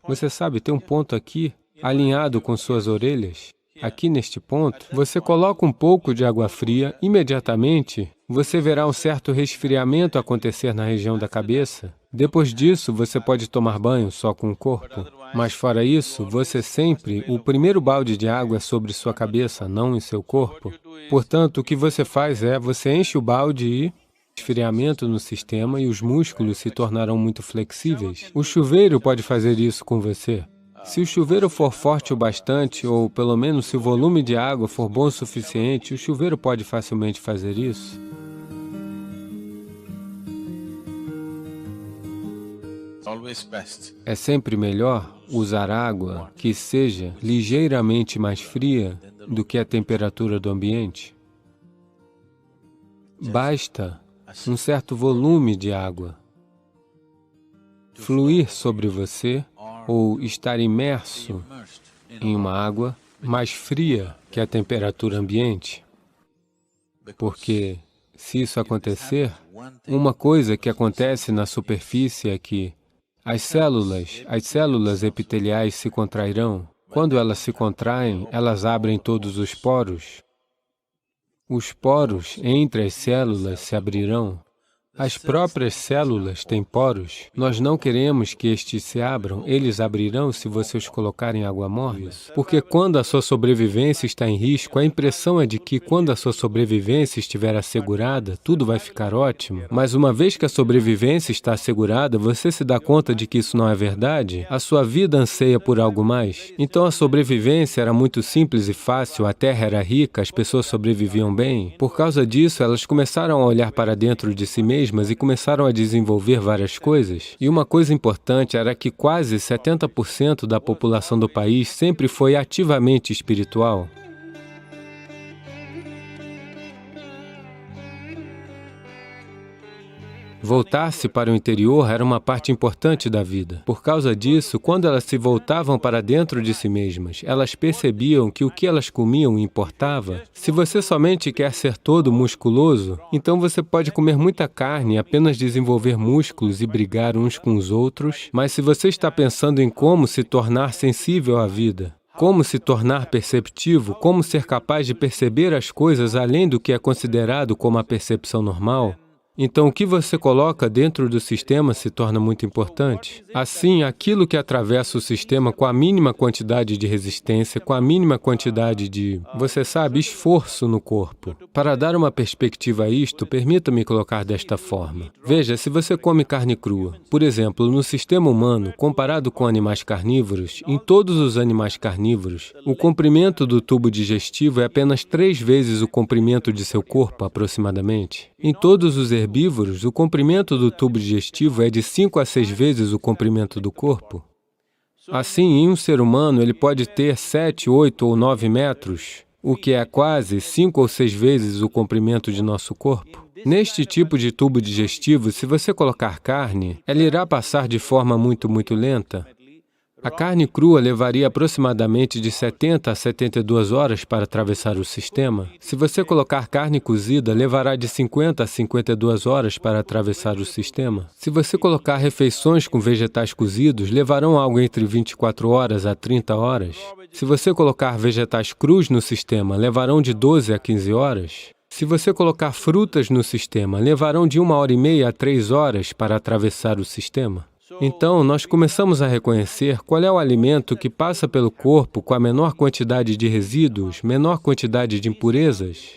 Você sabe, tem um ponto aqui, alinhado com suas orelhas. Aqui neste ponto, você coloca um pouco de água fria, imediatamente você verá um certo resfriamento acontecer na região da cabeça. Depois disso, você pode tomar banho só com o corpo. Mas fora isso, você sempre, o primeiro balde de água é sobre sua cabeça, não em seu corpo. Portanto, o que você faz é, você enche o balde e esfriamento no sistema e os músculos se tornarão muito flexíveis. O chuveiro pode fazer isso com você. Se o chuveiro for forte o bastante, ou pelo menos se o volume de água for bom o suficiente, o chuveiro pode facilmente fazer isso. É sempre melhor usar água que seja ligeiramente mais fria do que a temperatura do ambiente. Basta um certo volume de água fluir sobre você ou estar imerso em uma água mais fria que a temperatura ambiente. Porque, se isso acontecer, uma coisa que acontece na superfície é que as células epiteliais se contrairão. Quando elas se contraem, elas abrem todos os poros. Os poros entre as células se abrirão. As próprias células têm poros. Nós não queremos que estes se abram. Eles abrirão se você os colocar em água morna. Porque quando a sua sobrevivência está em risco, a impressão é de que quando a sua sobrevivência estiver assegurada, tudo vai ficar ótimo. Mas uma vez que a sobrevivência está assegurada, você se dá conta de que isso não é verdade? A sua vida anseia por algo mais. Então a sobrevivência era muito simples e fácil, a terra era rica, as pessoas sobreviviam bem. Por causa disso, elas começaram a olhar para dentro de si mesmas e começaram a desenvolver várias coisas. E uma coisa importante era que quase 70% da população do país sempre foi ativamente espiritual. Voltar-se para o interior era uma parte importante da vida. Por causa disso, quando elas se voltavam para dentro de si mesmas, elas percebiam que o que elas comiam importava. Se você somente quer ser todo musculoso, então você pode comer muita carne, apenas desenvolver músculos e brigar uns com os outros. Mas se você está pensando em como se tornar sensível à vida, como se tornar perceptivo, como ser capaz de perceber as coisas além do que é considerado como a percepção normal, então, o que você coloca dentro do sistema se torna muito importante. Assim, aquilo que atravessa o sistema com a mínima quantidade de resistência, com a mínima quantidade de, você sabe, esforço no corpo. Para dar uma perspectiva a isto, permita-me colocar desta forma. Veja, se você come carne crua, por exemplo, no sistema humano, comparado com animais carnívoros, em todos os animais carnívoros, o comprimento do tubo digestivo é apenas 3 vezes o comprimento de seu corpo, aproximadamente. Em todos os herbívoros, o comprimento do tubo digestivo é de 5 a 6 vezes o comprimento do corpo. Assim, em um ser humano, ele pode ter 7, 8 ou 9 metros o que é quase 5 ou 6 vezes o comprimento de nosso corpo. Neste tipo de tubo digestivo, se você colocar carne, ela irá passar de forma muito lenta. A carne crua levaria aproximadamente de 70 a 72 horas para atravessar o sistema. Se você colocar carne cozida, levará de 50 a 52 horas para atravessar o sistema. Se você colocar refeições com vegetais cozidos, levarão algo entre 24 horas a 30 horas. Se você colocar vegetais crus no sistema, levarão de 12 a 15 horas. Se você colocar frutas no sistema, levarão de 1h30 a 3 horas para atravessar o sistema. Então, nós começamos a reconhecer qual é o alimento que passa pelo corpo com a menor quantidade de resíduos, menor quantidade de impurezas,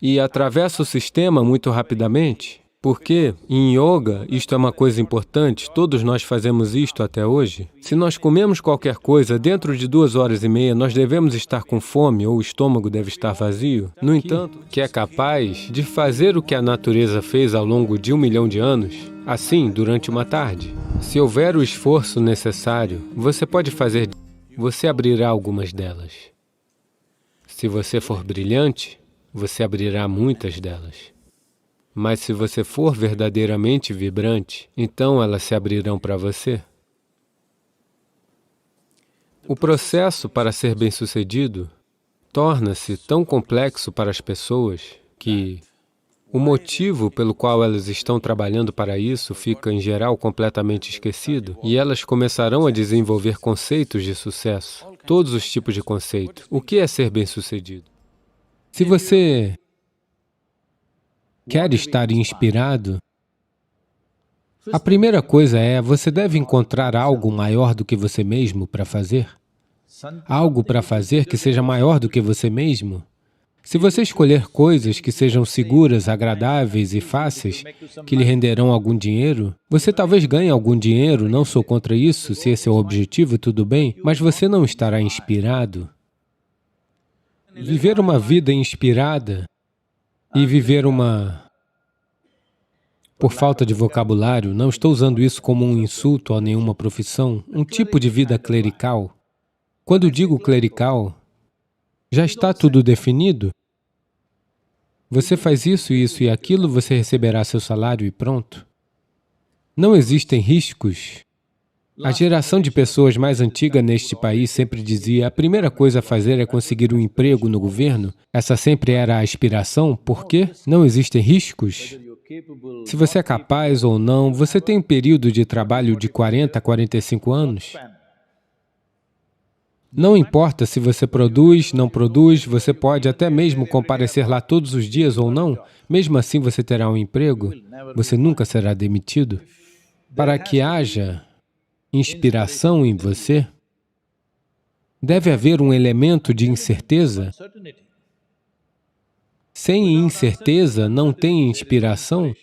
e atravessa o sistema muito rapidamente. Porque, em yoga, isto é uma coisa importante, todos nós fazemos isto até hoje. Se nós comemos qualquer coisa, dentro de 2h30, nós devemos estar com fome ou o estômago deve estar vazio. No entanto, que é capaz de fazer o que a natureza fez ao longo de 1 milhão de anos, assim, durante uma tarde. Se houver o esforço necessário, você pode fazer, você abrirá algumas delas. Se você for brilhante, você abrirá muitas delas. Mas se você for verdadeiramente vibrante, então elas se abrirão para você. O processo para ser bem-sucedido torna-se tão complexo para as pessoas que o motivo pelo qual elas estão trabalhando para isso fica, em geral, completamente esquecido e elas começarão a desenvolver conceitos de sucesso, todos os tipos de conceito. O que é ser bem-sucedido? Se você quer estar inspirado, a primeira coisa é, você deve encontrar algo maior do que você mesmo para fazer. Algo para fazer que seja maior do que você mesmo. Se você escolher coisas que sejam seguras, agradáveis e fáceis, que lhe renderão algum dinheiro, você talvez ganhe algum dinheiro, não sou contra isso, se esse é o objetivo, tudo bem, mas você não estará inspirado. Viver uma vida inspirada e viver por falta de vocabulário, não estou usando isso como um insulto a nenhuma profissão, um tipo de vida clerical. Quando digo clerical, já está tudo definido. Você faz isso e aquilo, você receberá seu salário e pronto. Não existem riscos. A geração de pessoas mais antiga neste país sempre dizia, a primeira coisa a fazer é conseguir um emprego no governo. Essa sempre era a aspiração. Por quê? Não existem riscos. Se você é capaz ou não, você tem um período de trabalho de 40 a 45 anos. Não importa se você produz, não produz, você pode até mesmo comparecer lá todos os dias ou não, mesmo assim você terá um emprego, você nunca será demitido. Para que haja inspiração em você, deve haver um elemento de incerteza. Sem incerteza não tem inspiração,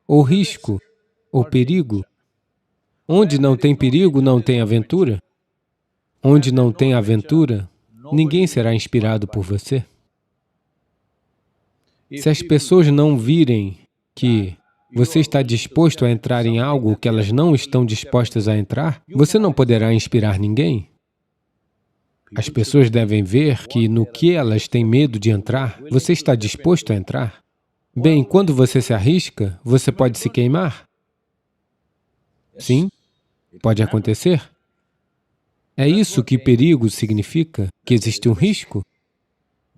ou risco, ou perigo. Onde não tem perigo, não tem aventura. Onde não tem aventura, ninguém será inspirado por você. Se as pessoas não virem que você está disposto a entrar em algo que elas não estão dispostas a entrar, você não poderá inspirar ninguém. As pessoas devem ver que no que elas têm medo de entrar, você está disposto a entrar. Bem, quando você se arrisca, você pode se queimar. Sim, pode acontecer. É isso que perigo significa, que existe um risco.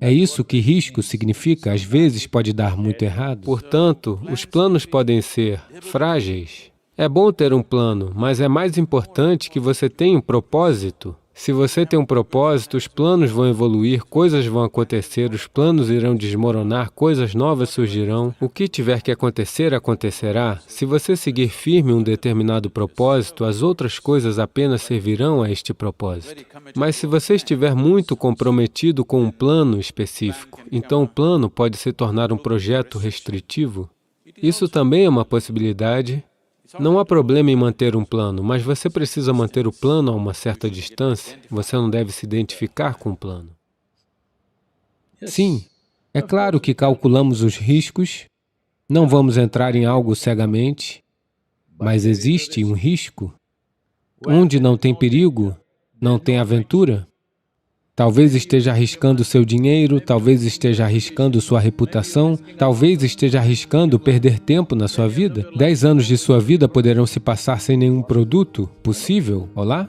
É isso que risco significa, às vezes pode dar muito errado. Portanto, os planos podem ser frágeis. É bom ter um plano, mas é mais importante que você tenha um propósito. Se você tem um propósito, os planos vão evoluir, coisas vão acontecer, os planos irão desmoronar, coisas novas surgirão. O que tiver que acontecer, acontecerá. Se você seguir firme um determinado propósito, as outras coisas apenas servirão a este propósito. Mas se você estiver muito comprometido com um plano específico, então o plano pode se tornar um projeto restritivo. Isso também é uma possibilidade. Não há problema em manter um plano, mas você precisa manter o plano a uma certa distância. Você não deve se identificar com o plano. Sim, é claro que calculamos os riscos, não vamos entrar em algo cegamente, mas existe um risco. Onde não tem perigo, não tem aventura. Talvez esteja arriscando seu dinheiro, talvez esteja arriscando sua reputação, talvez esteja arriscando perder tempo na sua vida. 10 anos de sua vida poderão se passar sem nenhum produto possível, olá?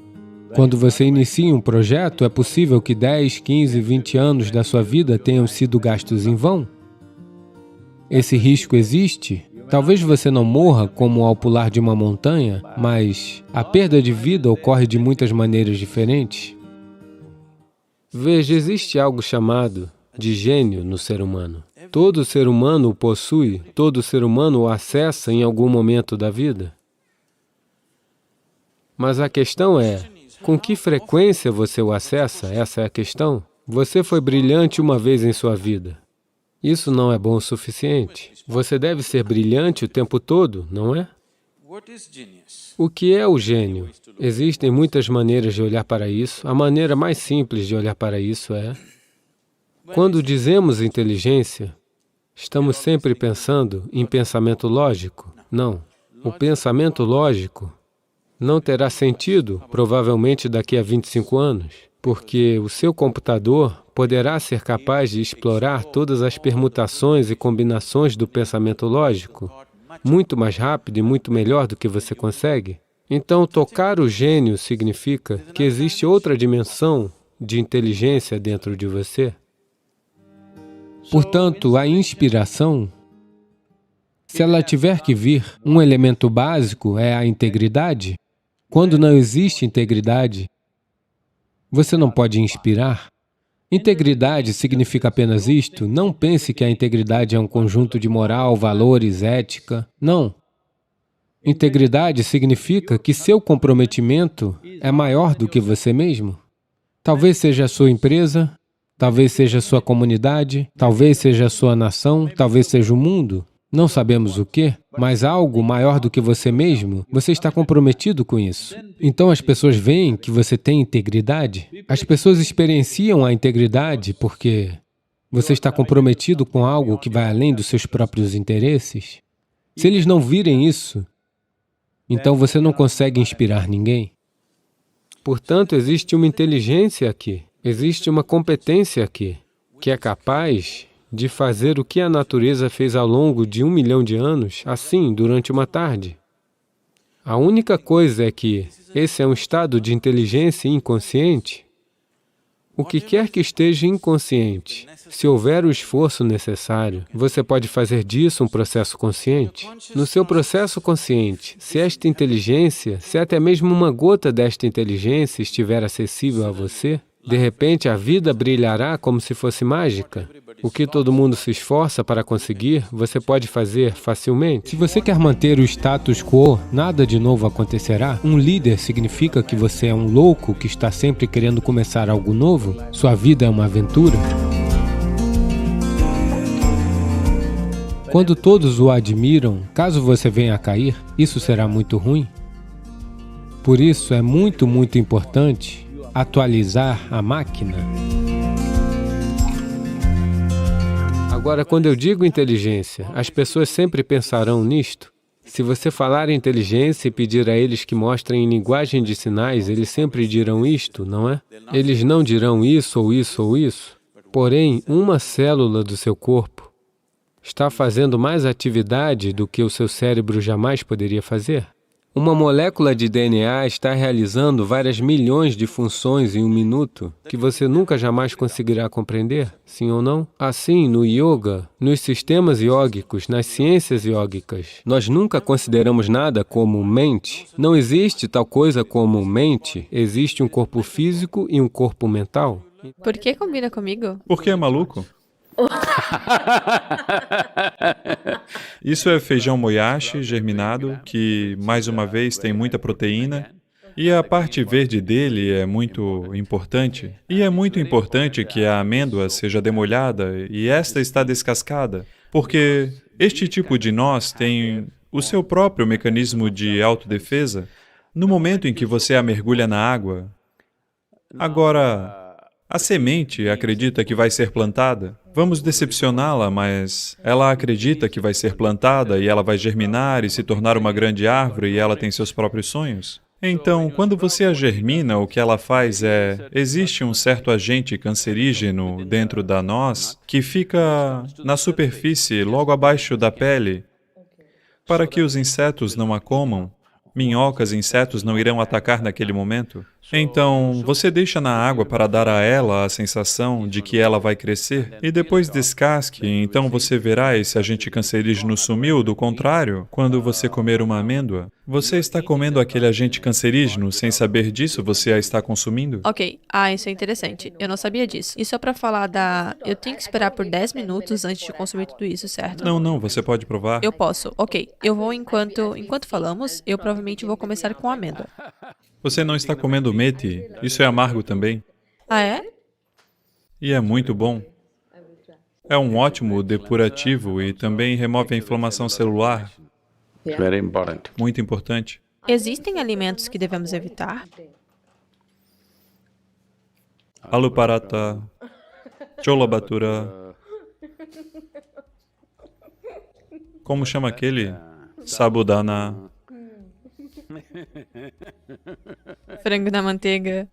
Quando você inicia um projeto, é possível que 10, 15, 20 anos da sua vida tenham sido gastos em vão. Esse risco existe. Talvez você não morra como ao pular de uma montanha, mas a perda de vida ocorre de muitas maneiras diferentes. Veja, existe algo chamado de gênio no ser humano. Todo ser humano o possui, todo ser humano o acessa em algum momento da vida. Mas a questão é, com que frequência você o acessa? Essa é a questão. Você foi brilhante uma vez em sua vida. Isso não é bom o suficiente. Você deve ser brilhante o tempo todo, não é? O que é o gênio? Existem muitas maneiras de olhar para isso. A maneira mais simples de olhar para isso é... Quando dizemos inteligência, estamos sempre pensando em pensamento lógico? Não. O pensamento lógico não terá sentido, provavelmente daqui a 25 anos, porque o seu computador poderá ser capaz de explorar todas as permutações e combinações do pensamento lógico muito mais rápido e muito melhor do que você consegue. Então, tocar o gênio significa que existe outra dimensão de inteligência dentro de você. Portanto, a inspiração, se ela tiver que vir, um elemento básico é a integridade. Quando não existe integridade, você não pode inspirar. Integridade significa apenas isto. Não pense que a integridade é um conjunto de moral, valores, ética. Não. Integridade significa que seu comprometimento é maior do que você mesmo. Talvez seja a sua empresa, talvez seja a sua comunidade, talvez seja a sua nação, talvez seja o mundo. Não sabemos o quê, mas algo maior do que você mesmo, você está comprometido com isso. Então as pessoas veem que você tem integridade. As pessoas experienciam a integridade porque você está comprometido com algo que vai além dos seus próprios interesses. Se eles não virem isso, então você não consegue inspirar ninguém. Portanto, existe uma inteligência aqui, existe uma competência aqui, que é capaz de fazer o que a natureza fez ao longo de 1 milhão de anos, assim, durante uma tarde. A única coisa é que esse é um estado de inteligência inconsciente. O que quer que esteja inconsciente, se houver o esforço necessário, você pode fazer disso um processo consciente. No seu processo consciente, se esta inteligência, se até mesmo uma gota desta inteligência estiver acessível a você, de repente a vida brilhará como se fosse mágica. O que todo mundo se esforça para conseguir, você pode fazer facilmente. Se você quer manter o status quo, nada de novo acontecerá. Um líder significa que você é um louco que está sempre querendo começar algo novo. Sua vida é uma aventura. Quando todos o admiram, caso você venha a cair, isso será muito ruim. Por isso é muito importante atualizar a máquina. Agora, quando eu digo inteligência, as pessoas sempre pensarão nisto. Se você falar em inteligência e pedir a eles que mostrem em linguagem de sinais, eles sempre dirão isto, não é? Eles não dirão isso ou isso ou isso. Porém, uma célula do seu corpo está fazendo mais atividade do que o seu cérebro jamais poderia fazer. Uma molécula de DNA está realizando várias milhões de funções em 1 minuto que você nunca jamais conseguirá compreender, sim ou não? Assim, no yoga, nos sistemas iógicos, nas ciências iógicas, nós nunca consideramos nada como mente. Não existe tal coisa como mente, existe um corpo físico e um corpo mental. Por que combina comigo? Porque é maluco? Isso é feijão moyashi germinado, que, mais uma vez, tem muita proteína. E a parte verde dele é muito importante. E é muito importante que a amêndoa seja demolhada e esta está descascada, porque este tipo de nós tem o seu próprio mecanismo de autodefesa no momento em que você a mergulha na água. Agora, a semente acredita que vai ser plantada. Vamos decepcioná-la, mas ela acredita que vai ser plantada e ela vai germinar e se tornar uma grande árvore e ela tem seus próprios sonhos. Então, quando você a germina, o que ela faz é, existe um certo agente cancerígeno dentro da nós que fica na superfície, logo abaixo da pele, para que os insetos não a comam. Minhocas e insetos não irão atacar naquele momento. Então, você deixa na água para dar a ela a sensação de que ela vai crescer e depois descasque, então você verá esse agente cancerígeno sumiu. Do contrário, quando você comer uma amêndoa, você está comendo aquele agente cancerígeno sem saber disso, você a está consumindo? Ok. Isso é interessante. Eu não sabia disso. Isso é pra falar da... Eu tenho que esperar por 10 minutos antes de consumir tudo isso, certo? Não, você pode provar. Eu posso. Ok. Eu vou enquanto falamos, eu provavelmente vou começar com amêndoa. Você não está comendo meti, isso é amargo também. Ah, é? E é muito bom. É um ótimo depurativo e também remove a inflamação celular. Muito importante. Existem alimentos que devemos evitar? Alu paratha, chola bhatura. Como chama aquele? Sabudana. Frango na manteiga.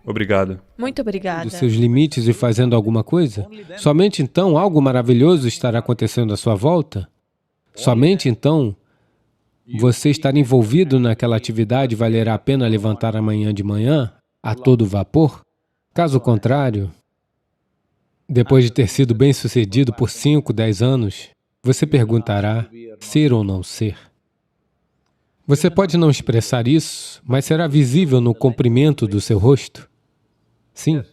Obrigado. Muito obrigada. Dos seus limites e fazendo alguma coisa? Somente então algo maravilhoso estará acontecendo à sua volta? Somente então você estar envolvido naquela atividade valerá a pena levantar amanhã de manhã, a todo vapor? Caso contrário, depois de ter sido bem-sucedido por 5, 10 anos, você perguntará, ser ou não ser? Você pode não expressar isso, mas será visível no comprimento do seu rosto? Sim.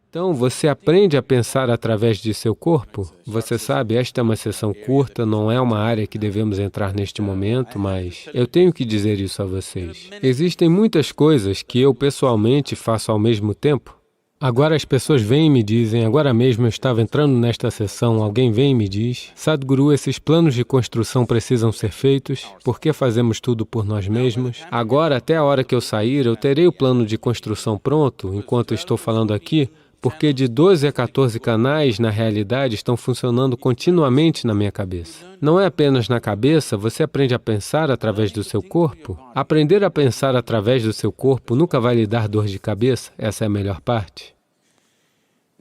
Então, você aprende a pensar através de seu corpo. Você sabe, esta é uma sessão curta, não é uma área que devemos entrar neste momento, mas eu tenho que dizer isso a vocês. Existem muitas coisas que eu pessoalmente faço ao mesmo tempo. Agora as pessoas vêm e me dizem, agora mesmo eu estava entrando nesta sessão, alguém vem e me diz, Sadhguru, esses planos de construção precisam ser feitos, por que fazemos tudo por nós mesmos? Agora, até a hora que eu sair, eu terei o plano de construção pronto, enquanto estou falando aqui, porque de 12 a 14 canais, na realidade, estão funcionando continuamente na minha cabeça. Não é apenas na cabeça, você aprende a pensar através do seu corpo. Aprender a pensar através do seu corpo nunca vai lhe dar dor de cabeça, essa é a melhor parte.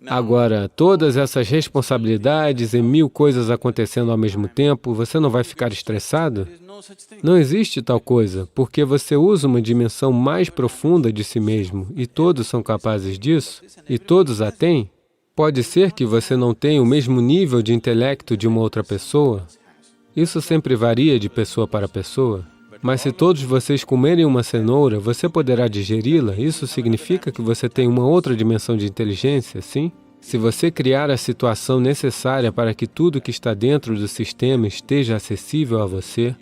Agora, todas essas responsabilidades e 1000 coisas acontecendo ao mesmo tempo, você não vai ficar estressado? Não existe tal coisa, porque você usa uma dimensão mais profunda de si mesmo, e todos são capazes disso, e todos a têm. Pode ser que você não tenha o mesmo nível de intelecto de uma outra pessoa. Isso sempre varia de pessoa para pessoa. Mas se todos vocês comerem uma cenoura, você poderá digeri-la. Isso significa que você tem uma outra dimensão de inteligência, sim? Se você criar a situação necessária para que tudo que está dentro do sistema esteja acessível a você,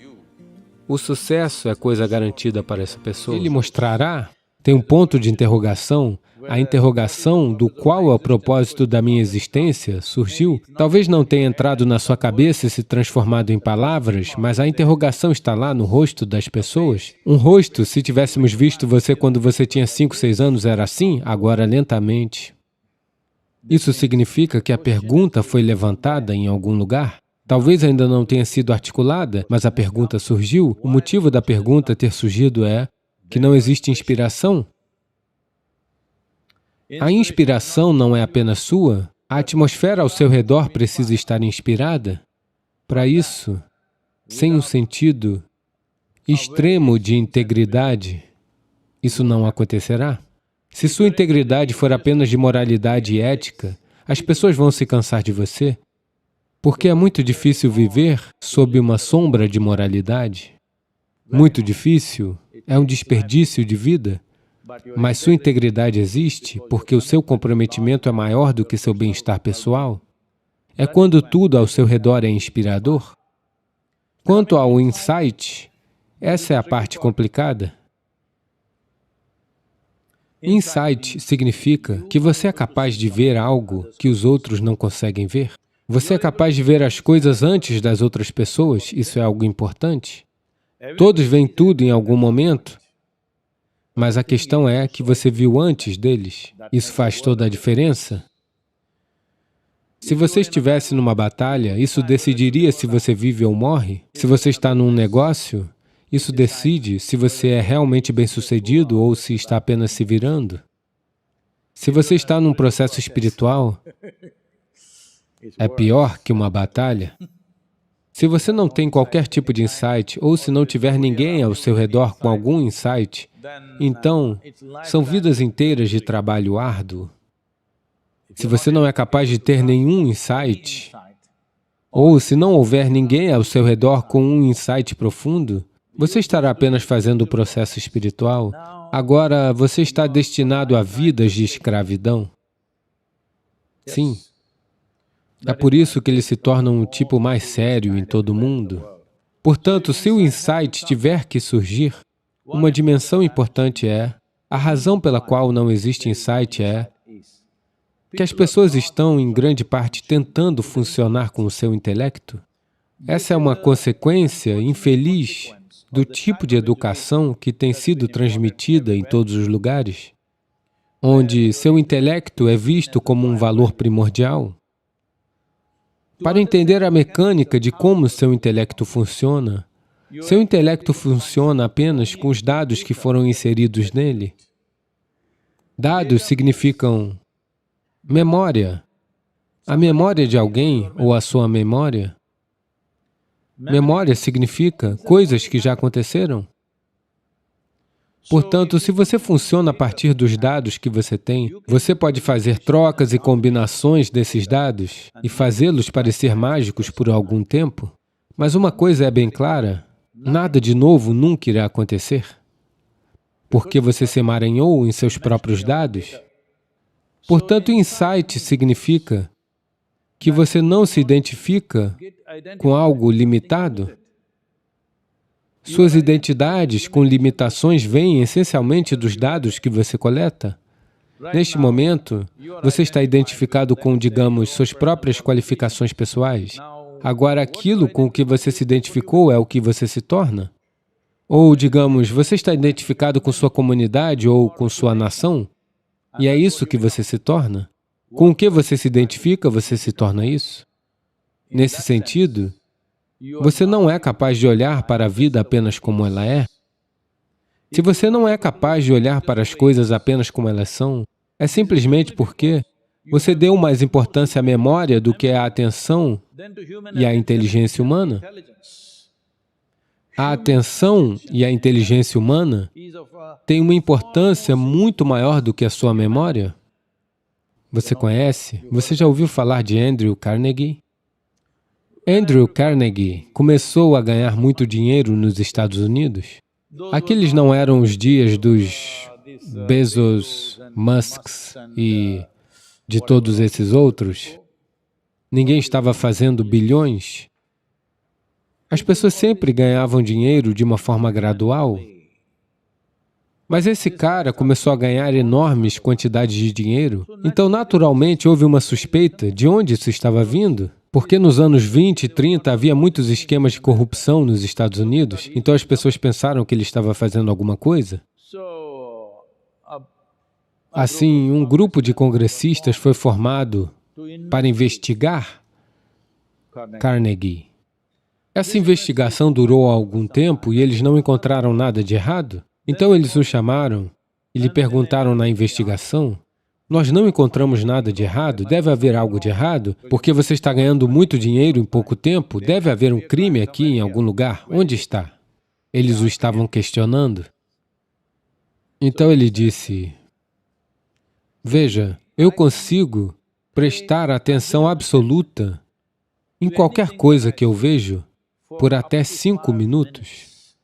o sucesso é coisa garantida para essa pessoa. Ele mostrará, tem um ponto de interrogação, a interrogação do qual é o propósito da minha existência surgiu. Talvez não tenha entrado na sua cabeça e se transformado em palavras, mas a interrogação está lá no rosto das pessoas. Um rosto, se tivéssemos visto você quando você tinha 5, 6 anos, era assim, agora lentamente. Isso significa que a pergunta foi levantada em algum lugar? Talvez ainda não tenha sido articulada, mas a pergunta surgiu. O motivo da pergunta ter surgido é que não existe inspiração. A inspiração não é apenas sua, a atmosfera ao seu redor precisa estar inspirada. Para isso, sem um sentido extremo de integridade, isso não acontecerá. Se sua integridade for apenas de moralidade e ética, as pessoas vão se cansar de você, porque é muito difícil viver sob uma sombra de moralidade. Muito difícil, é um desperdício de vida. Mas sua integridade existe porque o seu comprometimento é maior do que seu bem-estar pessoal. É quando tudo ao seu redor é inspirador. Quanto ao insight, essa é a parte complicada. Insight significa que você é capaz de ver algo que os outros não conseguem ver. Você é capaz de ver as coisas antes das outras pessoas, isso é algo importante. Todos veem tudo em algum momento, mas a questão é que você viu antes deles. Isso faz toda a diferença. Se você estivesse numa batalha, isso decidiria se você vive ou morre. Se você está num negócio, isso decide se você é realmente bem-sucedido ou se está apenas se virando. Se você está num processo espiritual, é pior que uma batalha. Se você não tem qualquer tipo de insight, ou se não tiver ninguém ao seu redor com algum insight, então são vidas inteiras de trabalho árduo. Se você não é capaz de ter nenhum insight, ou se não houver ninguém ao seu redor com um insight profundo, você estará apenas fazendo o processo espiritual. Agora, você está destinado a vidas de escravidão. Sim. É por isso que eles se tornam um tipo mais sério em todo o mundo. Portanto, se o insight tiver que surgir, uma dimensão importante é, a razão pela qual não existe insight é que as pessoas estão, em grande parte, tentando funcionar com o seu intelecto. Essa é uma consequência infeliz do tipo de educação que tem sido transmitida em todos os lugares, onde seu intelecto é visto como um valor primordial. Para entender a mecânica de como seu intelecto funciona apenas com os dados que foram inseridos nele. Dados significam memória. A memória de alguém ou a sua memória. Memória significa coisas que já aconteceram. Portanto, se você funciona a partir dos dados que você tem, você pode fazer trocas e combinações desses dados e fazê-los parecer mágicos por algum tempo. Mas uma coisa é bem clara, nada de novo nunca irá acontecer, porque você se emaranhou em seus próprios dados. Portanto, insight significa que você não se identifica com algo limitado. Suas identidades com limitações vêm essencialmente dos dados que você coleta. Neste momento, você está identificado com, digamos, suas próprias qualificações pessoais. Agora, aquilo com o que você se identificou é o que você se torna? Ou, digamos, você está identificado com sua comunidade ou com sua nação? E é isso que você se torna? Com o que você se identifica, você se torna isso? Nesse sentido, você não é capaz de olhar para a vida apenas como ela é. Se você não é capaz de olhar para as coisas apenas como elas são, é simplesmente porque você deu mais importância à memória do que à atenção e à inteligência humana. A atenção e a inteligência humana têm uma importância muito maior do que a sua memória. Você conhece? Você já ouviu falar de Andrew Carnegie? Andrew Carnegie começou a ganhar muito dinheiro nos Estados Unidos. Aqueles não eram os dias dos Bezos, Musks e de todos esses outros. Ninguém estava fazendo bilhões. As pessoas sempre ganhavam dinheiro de uma forma gradual. Mas esse cara começou a ganhar enormes quantidades de dinheiro, então naturalmente houve uma suspeita de onde isso estava vindo. Porque nos anos 20 e 30 havia muitos esquemas de corrupção nos Estados Unidos, então as pessoas pensaram que ele estava fazendo alguma coisa. Assim, um grupo de congressistas foi formado para investigar Carnegie. Essa investigação durou algum tempo e eles não encontraram nada de errado. Então eles o chamaram e lhe perguntaram na investigação: nós não encontramos nada de errado, deve haver algo de errado, porque você está ganhando muito dinheiro em pouco tempo, deve haver um crime aqui em algum lugar, onde está? Eles o estavam questionando. Então ele disse: veja, eu consigo prestar atenção absoluta em qualquer coisa que eu vejo por até 5 minutos.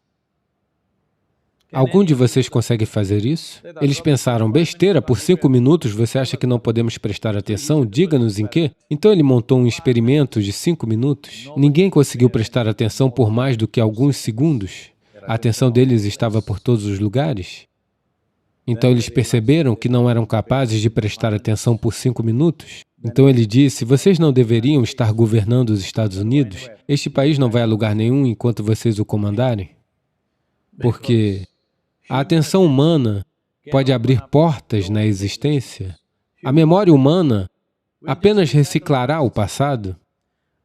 Algum de vocês consegue fazer isso? Eles pensaram, besteira, por 5 minutos você acha que não podemos prestar atenção? Diga-nos em quê? Então ele montou um experimento de 5 minutos. Ninguém conseguiu prestar atenção por mais do que alguns segundos. A atenção deles estava por todos os lugares. Então eles perceberam que não eram capazes de prestar atenção por 5 minutos. Então ele disse, vocês não deveriam estar governando os Estados Unidos? Este país não vai a lugar nenhum enquanto vocês o comandarem. Porque a atenção humana pode abrir portas na existência. A memória humana apenas reciclará o passado?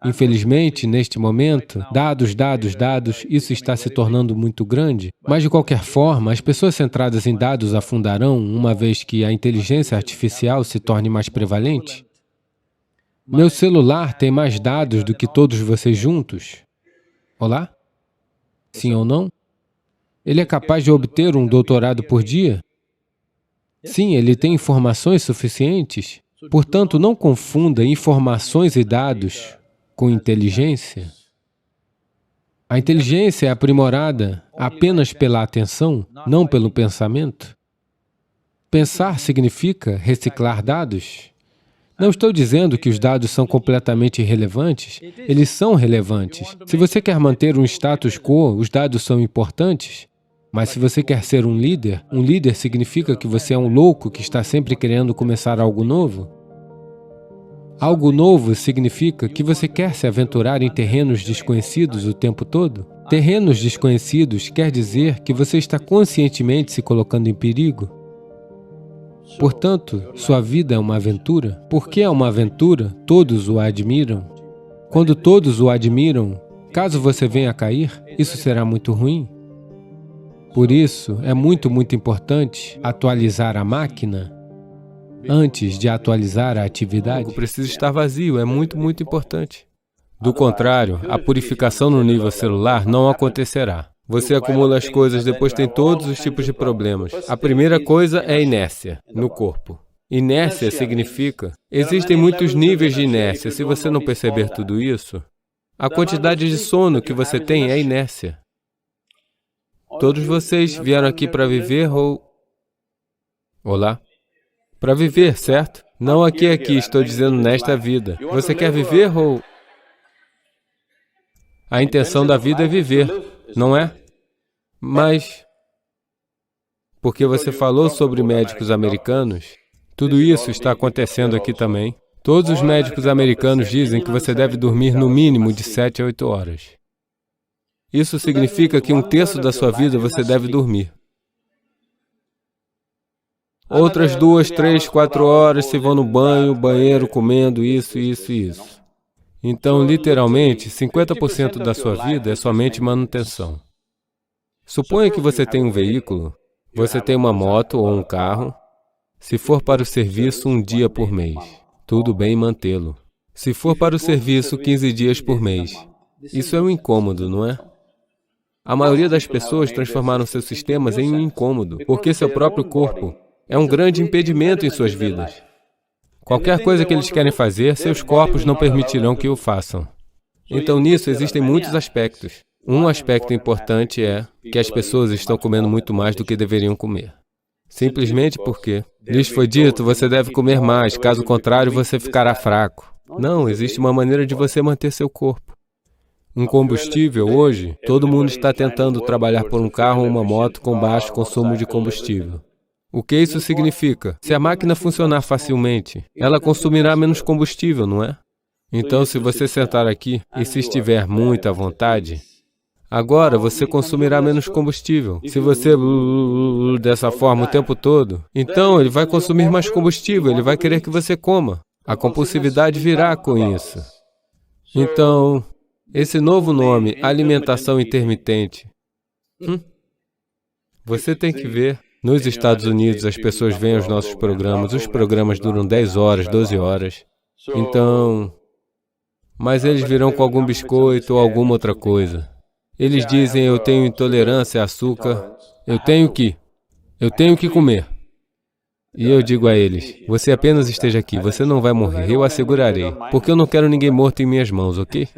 Infelizmente, neste momento, dados, isso está se tornando muito grande, mas de qualquer forma, as pessoas centradas em dados afundarão, uma vez que a inteligência artificial se torne mais prevalente. Meu celular tem mais dados do que todos vocês juntos. Olá? Sim ou não? Ele é capaz de obter um doutorado por dia? Sim, ele tem informações suficientes. Portanto, não confunda informações e dados com inteligência. A inteligência é aprimorada apenas pela atenção, não pelo pensamento. Pensar significa reciclar dados. Não estou dizendo que os dados são completamente irrelevantes, eles são relevantes. Se você quer manter um status quo, os dados são importantes. Mas se você quer ser um líder significa que você é um louco que está sempre querendo começar algo novo. Algo novo significa que você quer se aventurar em terrenos desconhecidos o tempo todo. Terrenos desconhecidos quer dizer que você está conscientemente se colocando em perigo. Portanto, sua vida é uma aventura. Porque é uma aventura, todos o admiram. Quando todos o admiram, caso você venha a cair, isso será muito ruim. Por isso, é muito importante atualizar a máquina antes de atualizar a atividade. Algo precisa estar vazio, é muito importante. Do contrário, a purificação no nível celular não acontecerá. Você acumula as coisas, depois tem todos os tipos de problemas. A primeira coisa é inércia no corpo. Inércia significa, existem muitos níveis de inércia. Se você não perceber tudo isso, a quantidade de sono que você tem é inércia. Todos vocês vieram aqui para viver ou... Olá? Para viver, certo? Não aqui, estou dizendo nesta vida. Você quer viver ou... A intenção da vida é viver, não é? Mas... Porque você falou sobre médicos americanos, tudo isso está acontecendo aqui também. Todos os médicos americanos dizem que você deve dormir no mínimo de 7 a 8 horas. Isso significa que 1/3 da sua vida você deve dormir. Outras 2, 3, 4 horas se vão no banheiro, comendo isso. Então, literalmente, 50% da sua vida é somente manutenção. Suponha que você tem um veículo, você tem uma moto ou um carro. Se for para o serviço, 1 dia por mês. Tudo bem mantê-lo. Se for para o serviço, 15 dias por mês. Isso é um incômodo, não é? A maioria das pessoas transformaram seus sistemas em um incômodo, porque seu próprio corpo é um grande impedimento em suas vidas. Qualquer coisa que eles querem fazer, seus corpos não permitirão que o façam. Então, nisso existem muitos aspectos. Um aspecto importante é que as pessoas estão comendo muito mais do que deveriam comer. Simplesmente porque lhes foi dito, você deve comer mais, caso contrário você ficará fraco. Não, existe uma maneira de você manter seu corpo. Um combustível, hoje, todo mundo está tentando trabalhar por um carro ou uma moto com baixo consumo de combustível. O que isso significa? Se a máquina funcionar facilmente, ela consumirá menos combustível, não é? Então, se você sentar aqui e se estiver muito à vontade, agora você consumirá menos combustível. Se você dessa forma o tempo todo, então ele vai consumir mais combustível, ele vai querer que você coma. A compulsividade virá com isso. Então, esse novo nome, alimentação intermitente, você tem que ver. Nos Estados Unidos, as pessoas veem os nossos programas, os programas duram 10 horas, 12 horas. Então, mas eles virão com algum biscoito ou alguma outra coisa. Eles dizem, eu tenho intolerância a açúcar, eu tenho que comer. E eu digo a eles, você apenas esteja aqui, você não vai morrer, eu assegurarei, porque eu não quero ninguém morto em minhas mãos, ok?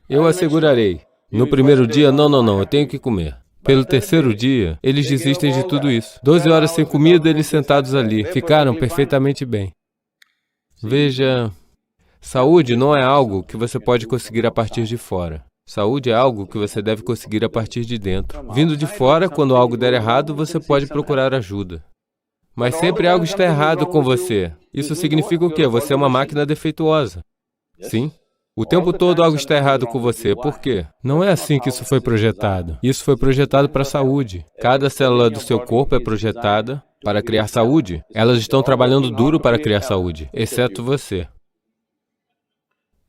Eu assegurarei. No primeiro dia, não, eu tenho que comer. Pelo terceiro dia, eles desistem de tudo isso. 12 horas sem comida, eles sentados ali, ficaram perfeitamente bem. Veja, saúde não é algo que você pode conseguir a partir de fora. Saúde é algo que você deve conseguir a partir de dentro. Vindo de fora, quando algo der errado, você pode procurar ajuda. Mas sempre algo está errado com você. Isso significa o quê? Você é uma máquina defeituosa. Sim? O tempo todo algo está errado com você. Por quê? Não é assim que isso foi projetado. Isso foi projetado para a saúde. Cada célula do seu corpo é projetada para criar saúde. Elas estão trabalhando duro para criar saúde, exceto você.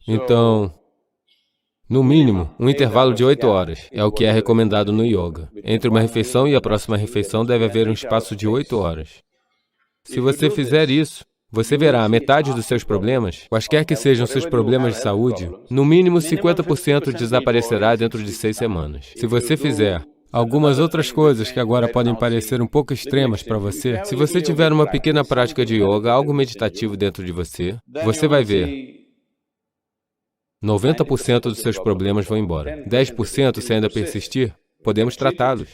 Então, no mínimo, um intervalo de 8 horas é o que é recomendado no yoga. Entre uma refeição e a próxima refeição deve haver um espaço de 8 horas. Se você fizer isso, você verá a metade dos seus problemas, quaisquer que sejam seus problemas de saúde, no mínimo 50% desaparecerá dentro de 6 semanas. Se você fizer algumas outras coisas que agora podem parecer um pouco extremas para você, se você tiver uma pequena prática de yoga, algo meditativo dentro de você, você vai ver 90% dos seus problemas vão embora. 10%, se ainda persistir, podemos tratá-los.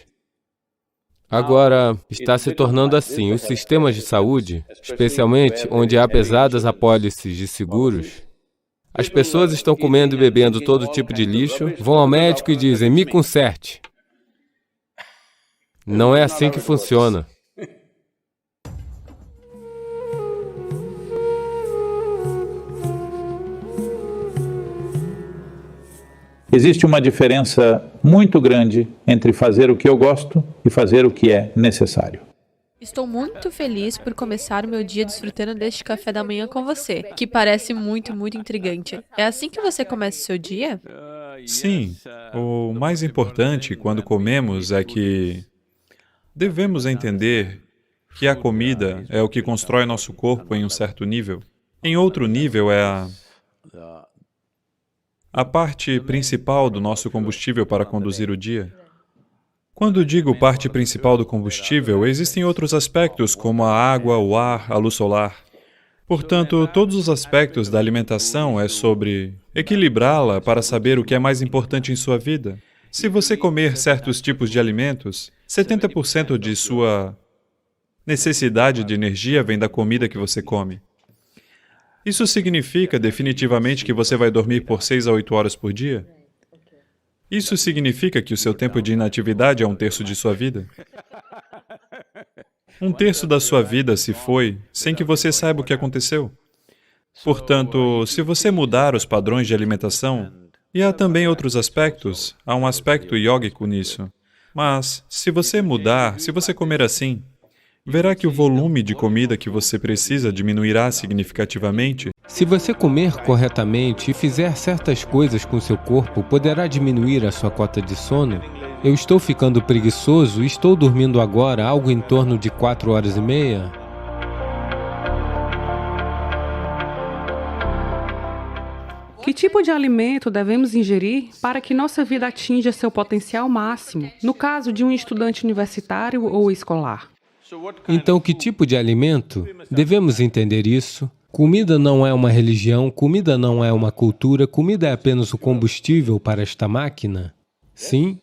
Agora, está se tornando assim. Os sistemas de saúde, especialmente onde há pesadas apólices de seguros, as pessoas estão comendo e bebendo todo tipo de lixo, vão ao médico e dizem, me conserte. Não é assim que funciona. Existe uma diferença muito grande entre fazer o que eu gosto e fazer o que é necessário. Estou muito feliz por começar o meu dia desfrutando deste café da manhã com você, que parece muito, muito intrigante. É assim que você começa o seu dia? Sim, o mais importante quando comemos é que devemos entender que a comida é o que constrói nosso corpo em um certo nível. Em outro nível é a parte principal do nosso combustível para conduzir o dia. Quando digo parte principal do combustível, existem outros aspectos como a água, o ar, a luz solar. Portanto, todos os aspectos da alimentação é sobre equilibrá-la para saber o que é mais importante em sua vida. Se você comer certos tipos de alimentos, 70% de sua necessidade de energia vem da comida que você come. Isso significa definitivamente que você vai dormir por 6 a 8 horas por dia? Isso significa que o seu tempo de inatividade é 1/3 de sua vida? 1/3 da sua vida se foi sem que você saiba o que aconteceu. Portanto, se você mudar os padrões de alimentação, e há também outros aspectos, há um aspecto yógico nisso, mas se você mudar, se você comer assim, verá que o volume de comida que você precisa diminuirá significativamente. Se você comer corretamente e fizer certas coisas com seu corpo, poderá diminuir a sua cota de sono. Eu estou ficando preguiçoso e estou dormindo agora algo em torno de 4 horas e meia. Que tipo de alimento devemos ingerir para que nossa vida atinja seu potencial máximo, no caso de um estudante universitário ou escolar? Então, que tipo de alimento? Devemos entender isso. Comida não é uma religião, comida não é uma cultura, comida é apenas o combustível para esta máquina. Sim.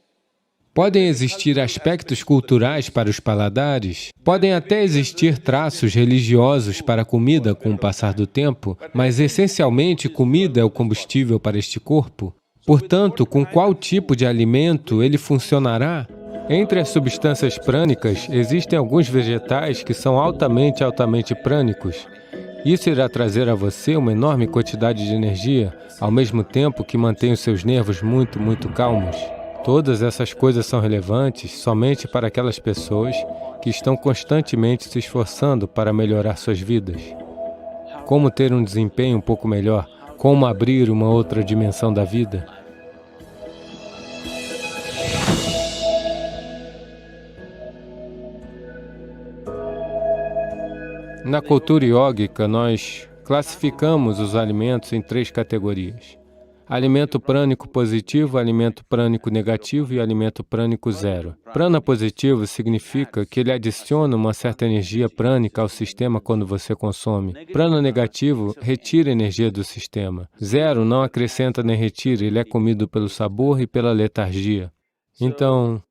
Podem existir aspectos culturais para os paladares, podem até existir traços religiosos para a comida com o passar do tempo, mas essencialmente comida é o combustível para este corpo. Portanto, com qual tipo de alimento ele funcionará? Entre as substâncias prânicas, existem alguns vegetais que são altamente prânicos. Isso irá trazer a você uma enorme quantidade de energia, ao mesmo tempo que mantém os seus nervos muito calmos. Todas essas coisas são relevantes somente para aquelas pessoas que estão constantemente se esforçando para melhorar suas vidas. Como ter um desempenho um pouco melhor, como abrir uma outra dimensão da vida. Na cultura iógica, nós classificamos os alimentos em 3 categorias. Alimento prânico positivo, alimento prânico negativo e alimento prânico zero. Prana positivo significa que ele adiciona uma certa energia prânica ao sistema quando você consome. Prana negativo retira energia do sistema. Zero não acrescenta nem retira, ele é comido pelo sabor e pela letargia. Então,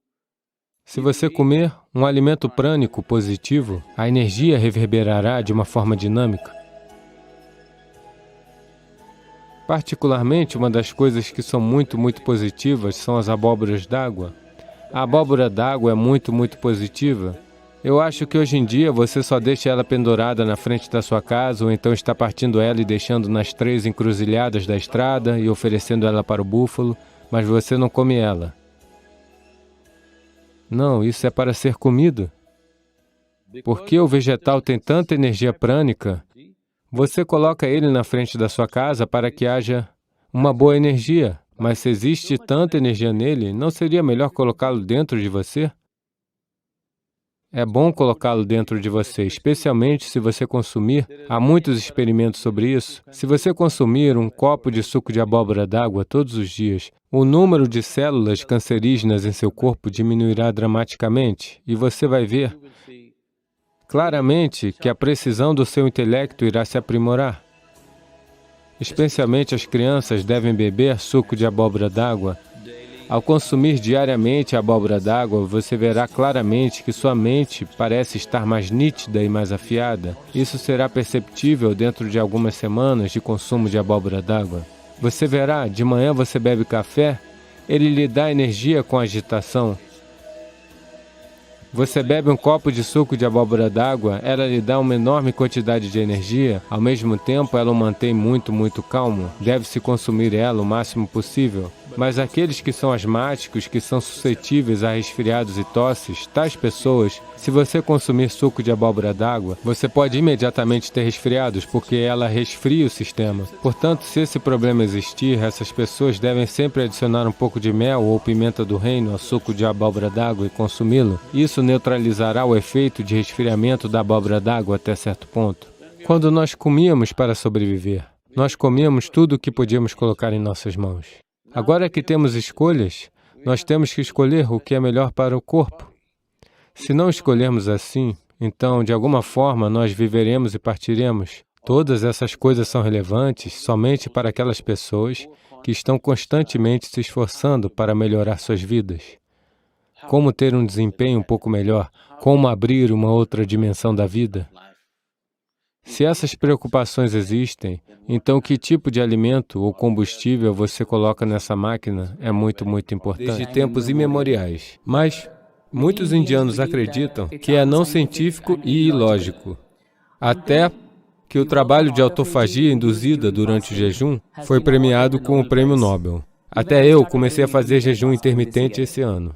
se você comer um alimento prânico positivo, a energia reverberará de uma forma dinâmica. Particularmente, uma das coisas que são muito positivas são as abóboras d'água. A abóbora d'água é muito positiva. Eu acho que hoje em dia você só deixa ela pendurada na frente da sua casa ou então está partindo ela e deixando nas 3 encruzilhadas da estrada e oferecendo ela para o búfalo, mas você não come ela. Não, isso é para ser comido. Porque o vegetal tem tanta energia prânica, você coloca ele na frente da sua casa para que haja uma boa energia, mas se existe tanta energia nele, não seria melhor colocá-lo dentro de você? É bom colocá-lo dentro de você, especialmente se você consumir, há muitos experimentos sobre isso, se você consumir um copo de suco de abóbora d'água todos os dias, o número de células cancerígenas em seu corpo diminuirá dramaticamente e você vai ver claramente que a precisão do seu intelecto irá se aprimorar. Especialmente as crianças devem beber suco de abóbora d'água. Ao consumir diariamente a abóbora d'água, você verá claramente que sua mente parece estar mais nítida e mais afiada. Isso será perceptível dentro de algumas semanas de consumo de abóbora d'água. Você verá, de manhã você bebe café, ele lhe dá energia com agitação. Você bebe um copo de suco de abóbora d'água, ela lhe dá uma enorme quantidade de energia, ao mesmo tempo ela o mantém muito calmo. Deve-se consumir ela o máximo possível. Mas aqueles que são asmáticos, que são suscetíveis a resfriados e tosses, tais pessoas, se você consumir suco de abóbora d'água, você pode imediatamente ter resfriados, porque ela resfria o sistema. Portanto, se esse problema existir, essas pessoas devem sempre adicionar um pouco de mel ou pimenta do reino ao suco de abóbora d'água e consumi-lo. Isso neutralizará o efeito de resfriamento da abóbora d'água até certo ponto. Quando nós comíamos para sobreviver, nós comíamos tudo o que podíamos colocar em nossas mãos. Agora que temos escolhas, nós temos que escolher o que é melhor para o corpo. Se não escolhermos assim, então, de alguma forma, nós viveremos e partiremos. Todas essas coisas são relevantes somente para aquelas pessoas que estão constantemente se esforçando para melhorar suas vidas. Como ter um desempenho um pouco melhor, como abrir uma outra dimensão da vida. Se essas preocupações existem, então que tipo de alimento ou combustível você coloca nessa máquina é muito importante. Desde tempos imemoriais. Mas muitos indianos acreditam que é não científico e ilógico. Até que o trabalho de autofagia induzida durante o jejum foi premiado com o Prêmio Nobel. Até eu comecei a fazer jejum intermitente esse ano.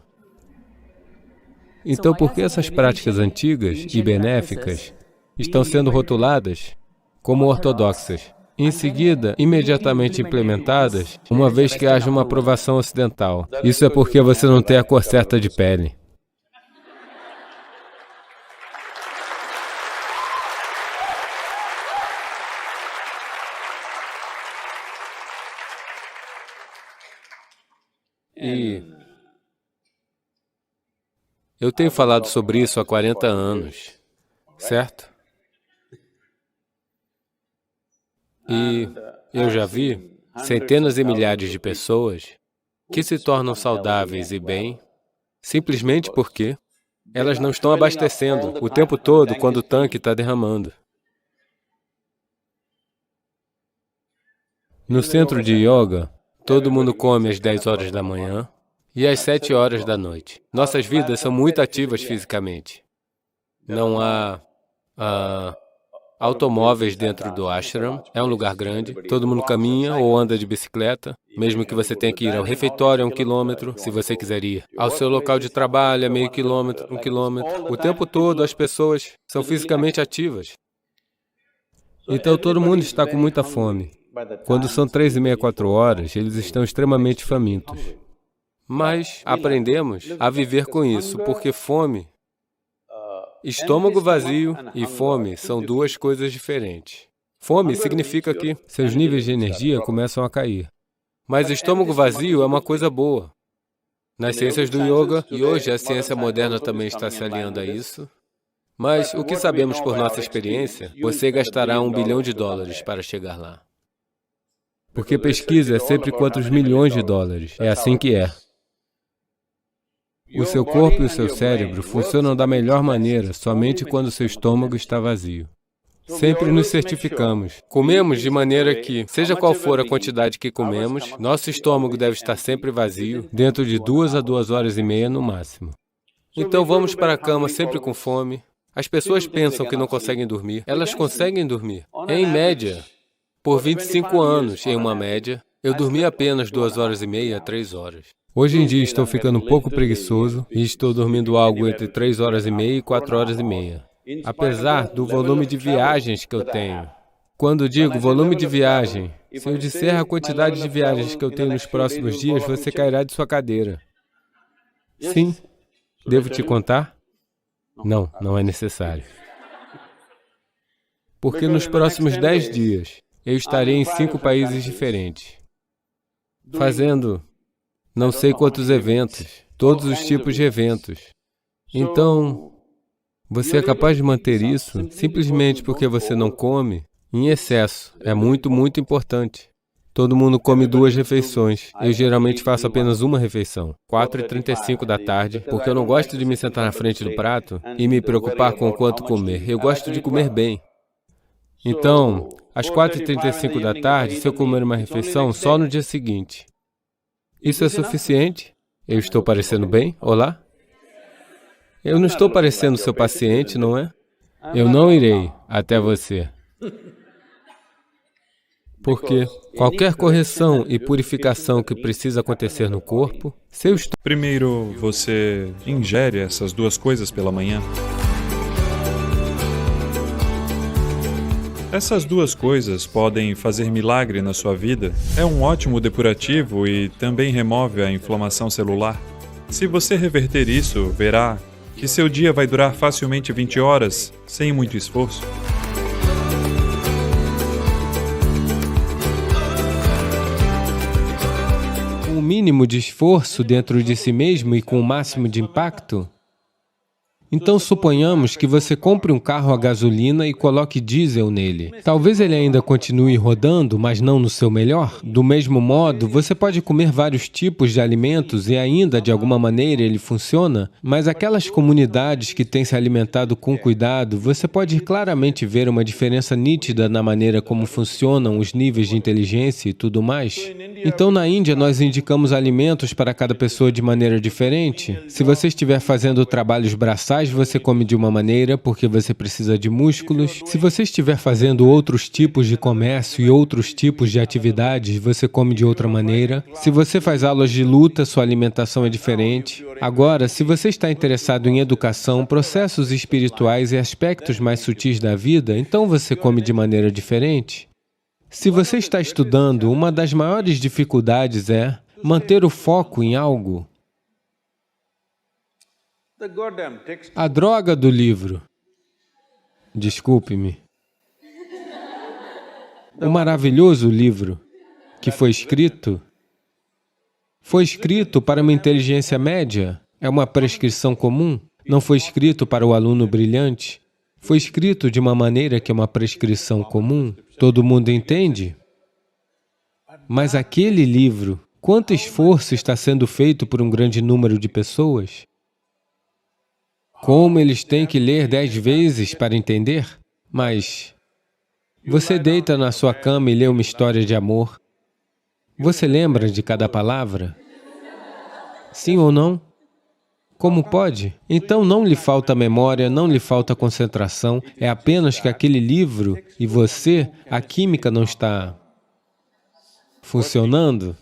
Então, por que essas práticas antigas e benéficas estão sendo rotuladas como ortodoxas, em seguida, imediatamente implementadas, uma vez que haja uma aprovação ocidental? Isso é porque você não tem a cor certa de pele. E eu tenho falado sobre isso há 40 anos, certo? E eu já vi centenas e milhares de pessoas que se tornam saudáveis e bem simplesmente porque elas não estão abastecendo o tempo todo quando o tanque está derramando. No centro de yoga, todo mundo come às 10 horas da manhã e às 7 horas da noite. Nossas vidas são muito ativas fisicamente. Não há automóveis dentro do ashram, é um lugar grande, todo mundo caminha ou anda de bicicleta, mesmo que você tenha que ir ao refeitório 1 quilômetro, se você quiser ir. Ao seu local de trabalho é meio quilômetro, 1 quilômetro. O tempo todo as pessoas são fisicamente ativas. Então todo mundo está com muita fome. Quando são 3h30, 4 horas, eles estão extremamente famintos. Mas aprendemos a viver com isso, porque fome, estômago vazio e fome são duas coisas diferentes. Fome significa que seus níveis de energia começam a cair. Mas estômago vazio é uma coisa boa. Nas ciências do yoga, e hoje a ciência moderna também está se alinhando a isso, mas o que sabemos por nossa experiência, você gastará $1 bilhão para chegar lá. Porque pesquisa é sempre quantos milhões de dólares. É assim que é. O seu corpo e o seu cérebro funcionam da melhor maneira somente quando o seu estômago está vazio. Sempre nos certificamos. Comemos de maneira que, seja qual for a quantidade que comemos, nosso estômago deve estar sempre vazio, dentro de 2 a 2h30 no máximo. Então vamos para a cama sempre com fome. As pessoas pensam que não conseguem dormir. Elas conseguem dormir. Em média, por 25 anos, em uma média, eu dormi apenas 2h30 a 3 horas. Hoje em dia estou ficando um pouco preguiçoso e estou dormindo algo entre 3h30 e 4h30. Apesar do volume de viagens que eu tenho, Quando digo volume de viagem, se eu disser a quantidade de viagens que eu tenho nos próximos dias, você cairá de sua cadeira. Sim. Devo te contar? Não, não é necessário. Porque nos próximos 10 dias, eu estarei em 5 países diferentes, fazendo não sei quantos eventos, todos os tipos de eventos. Então, você é capaz de manter isso simplesmente porque você não come em excesso. É muito, muito importante. Todo mundo come 2 refeições. Eu geralmente faço apenas uma refeição, 4h35 da tarde, porque eu não gosto de me sentar na frente do prato e me preocupar com o quanto comer. Eu gosto de comer bem. Então, às 4h35 da tarde, se eu comer uma refeição, só no dia seguinte. Isso é suficiente? Eu estou parecendo bem? Olá? Eu não estou parecendo seu paciente, não é? Eu não irei até você. Porque qualquer correção e purificação que precisa acontecer no corpo, se eu estou... Primeiro, você ingere essas 2 coisas pela manhã. Essas 2 coisas podem fazer milagre na sua vida. É um ótimo depurativo e também remove a inflamação celular. Se você reverter isso, verá que seu dia vai durar facilmente 20 horas, sem muito esforço. Com o mínimo de esforço dentro de si mesmo e com o máximo de impacto? Então, suponhamos que você compre um carro a gasolina e coloque diesel nele. Talvez ele ainda continue rodando, mas não no seu melhor. Do mesmo modo, você pode comer vários tipos de alimentos e ainda, de alguma maneira, ele funciona, mas aquelas comunidades que têm se alimentado com cuidado, você pode claramente ver uma diferença nítida na maneira como funcionam os níveis de inteligência e tudo mais. Então, na Índia, nós indicamos alimentos para cada pessoa de maneira diferente. Se você estiver fazendo trabalhos braçais, você come de uma maneira porque você precisa de músculos. Se você estiver fazendo outros tipos de comércio e outros tipos de atividades, você come de outra maneira. Se você faz aulas de luta, sua alimentação é diferente. Agora, se você está interessado em educação, processos espirituais e aspectos mais sutis da vida, então você come de maneira diferente. Se você está estudando, uma das maiores dificuldades é manter o foco em algo. A droga do livro. Desculpe-me. O maravilhoso livro que foi escrito para uma inteligência média. É uma prescrição comum. Não foi escrito para o aluno brilhante. Foi escrito de uma maneira que é uma prescrição comum. Todo mundo entende? Mas aquele livro, quanto esforço está sendo feito por um grande número de pessoas? Como eles têm que ler 10 vezes para entender? Mas você deita na sua cama e lê uma história de amor. Você lembra de cada palavra? Sim ou não? Como pode? Então não lhe falta memória, não lhe falta concentração, é apenas que aquele livro e você, a química não está funcionando.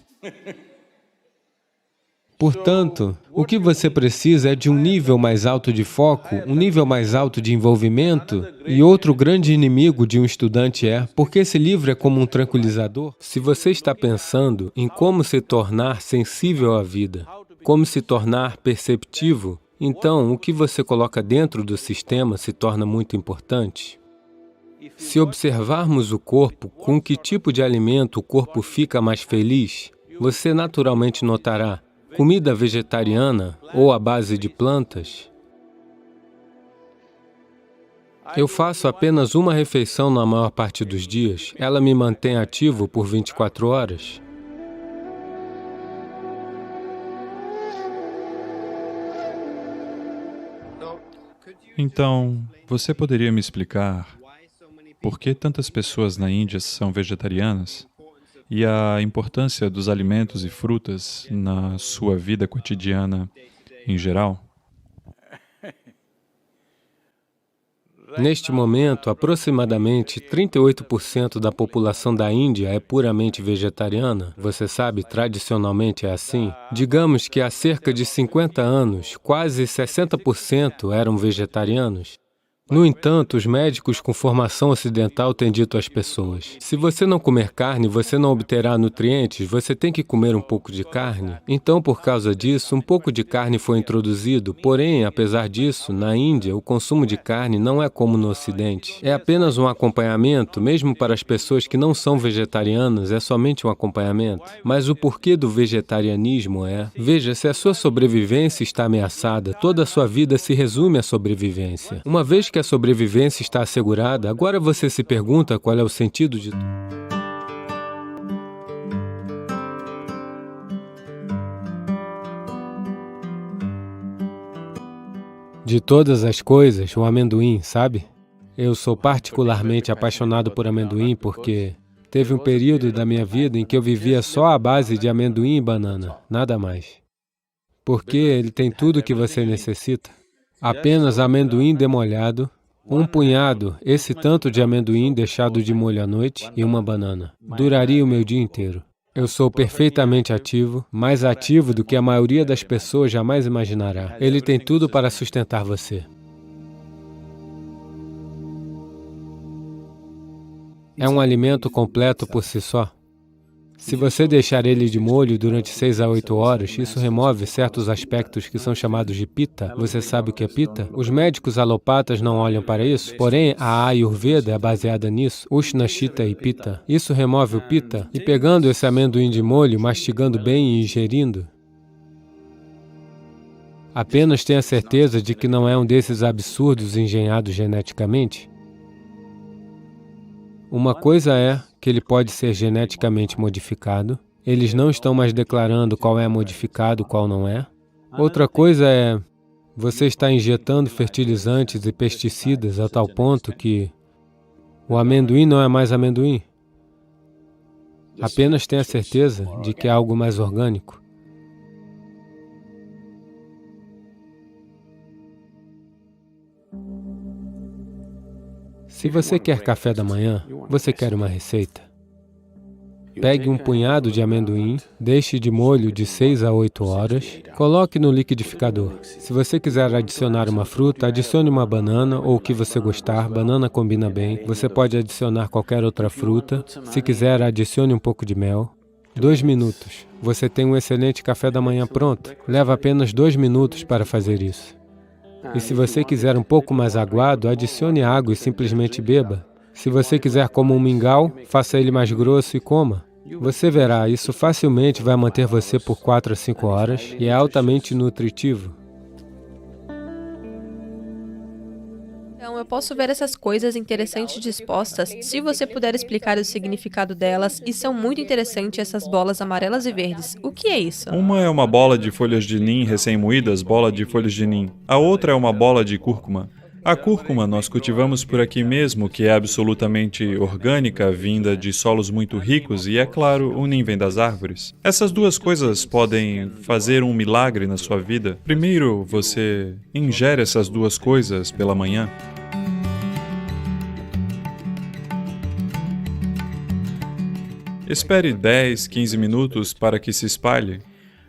Portanto, o que você precisa é de um nível mais alto de foco, um nível mais alto de envolvimento. E outro grande inimigo de um estudante porque esse livro é como um tranquilizador. Se você está pensando em como se tornar sensível à vida, como se tornar perceptivo, então o que você coloca dentro do sistema se torna muito importante. Se observarmos o corpo, com que tipo de alimento o corpo fica mais feliz, você naturalmente notará comida vegetariana ou à base de plantas. Eu faço apenas uma refeição na maior parte dos dias. Ela me mantém ativo por 24 horas. Então, você poderia me explicar por que tantas pessoas na Índia são vegetarianas? E a importância dos alimentos e frutas na sua vida cotidiana em geral? Neste momento, aproximadamente 38% da população da Índia é puramente vegetariana. Você sabe, tradicionalmente é assim. Digamos que há cerca de 50 anos, quase 60% eram vegetarianos. No entanto, os médicos com formação ocidental têm dito às pessoas: se você não comer carne, você não obterá nutrientes, você tem que comer um pouco de carne. Então, por causa disso, um pouco de carne foi introduzido, porém, apesar disso, na Índia, o consumo de carne não é como no Ocidente. É apenas um acompanhamento, mesmo para as pessoas que não são vegetarianas, é somente um acompanhamento. Mas o porquê do vegetarianismo é: veja, se a sua sobrevivência está ameaçada, toda a sua vida se resume à sobrevivência. Uma vez que a sobrevivência está assegurada, agora você se pergunta qual é o sentido de tudo. De todas as coisas, o amendoim, sabe? Eu sou particularmente apaixonado por amendoim porque teve um período da minha vida em que eu vivia só à base de amendoim e banana, nada mais. Porque ele tem tudo o que você necessita. Apenas amendoim demolhado, um punhado, esse tanto de amendoim deixado de molho à noite e uma banana. Duraria o meu dia inteiro. Eu sou perfeitamente ativo, mais ativo do que a maioria das pessoas jamais imaginará. Ele tem tudo para sustentar você. É um alimento completo por si só. Se você deixar ele de molho durante 6 a 8 horas, isso remove certos aspectos que são chamados de pita. Você sabe o que é pita? Os médicos alopatas não olham para isso, porém a Ayurveda é baseada nisso, Ushna, Shita e Pita. Isso remove o pita, e pegando esse amendoim de molho, mastigando bem e ingerindo, apenas tenha certeza de que não é um desses absurdos engenhados geneticamente. Uma coisa é que ele pode ser geneticamente modificado. Eles não estão mais declarando qual é modificado e qual não é. Outra coisa é, você está injetando fertilizantes e pesticidas a tal ponto que o amendoim não é mais amendoim. Apenas tenha certeza de que é algo mais orgânico. Se você quer café da manhã, você quer uma receita. Pegue um punhado de amendoim, deixe de molho de 6 a 8 horas, coloque no liquidificador. Se você quiser adicionar uma fruta, adicione uma banana ou o que você gostar, banana combina bem. Você pode adicionar qualquer outra fruta. Se quiser, adicione um pouco de mel. 2 minutos. Você tem um excelente café da manhã pronto. Leva apenas 2 minutos para fazer isso. E se você quiser um pouco mais aguado, adicione água e simplesmente beba. Se você quiser como um mingau, faça ele mais grosso e coma. Você verá, isso facilmente vai manter você por 4 a 5 horas e é altamente nutritivo. Então, eu posso ver essas coisas interessantes dispostas, se você puder explicar o significado delas, e são muito interessantes essas bolas amarelas e verdes. O que é isso? Uma é uma bola de folhas de nim recém-moídas, bola de folhas de nim. A outra é uma bola de cúrcuma. A cúrcuma nós cultivamos por aqui mesmo, que é absolutamente orgânica, vinda de solos muito ricos, e é claro, o nim vem das árvores. Essas duas coisas podem fazer um milagre na sua vida. Primeiro, você ingere essas duas coisas pela manhã. Espere 10, 15 minutos para que se espalhe,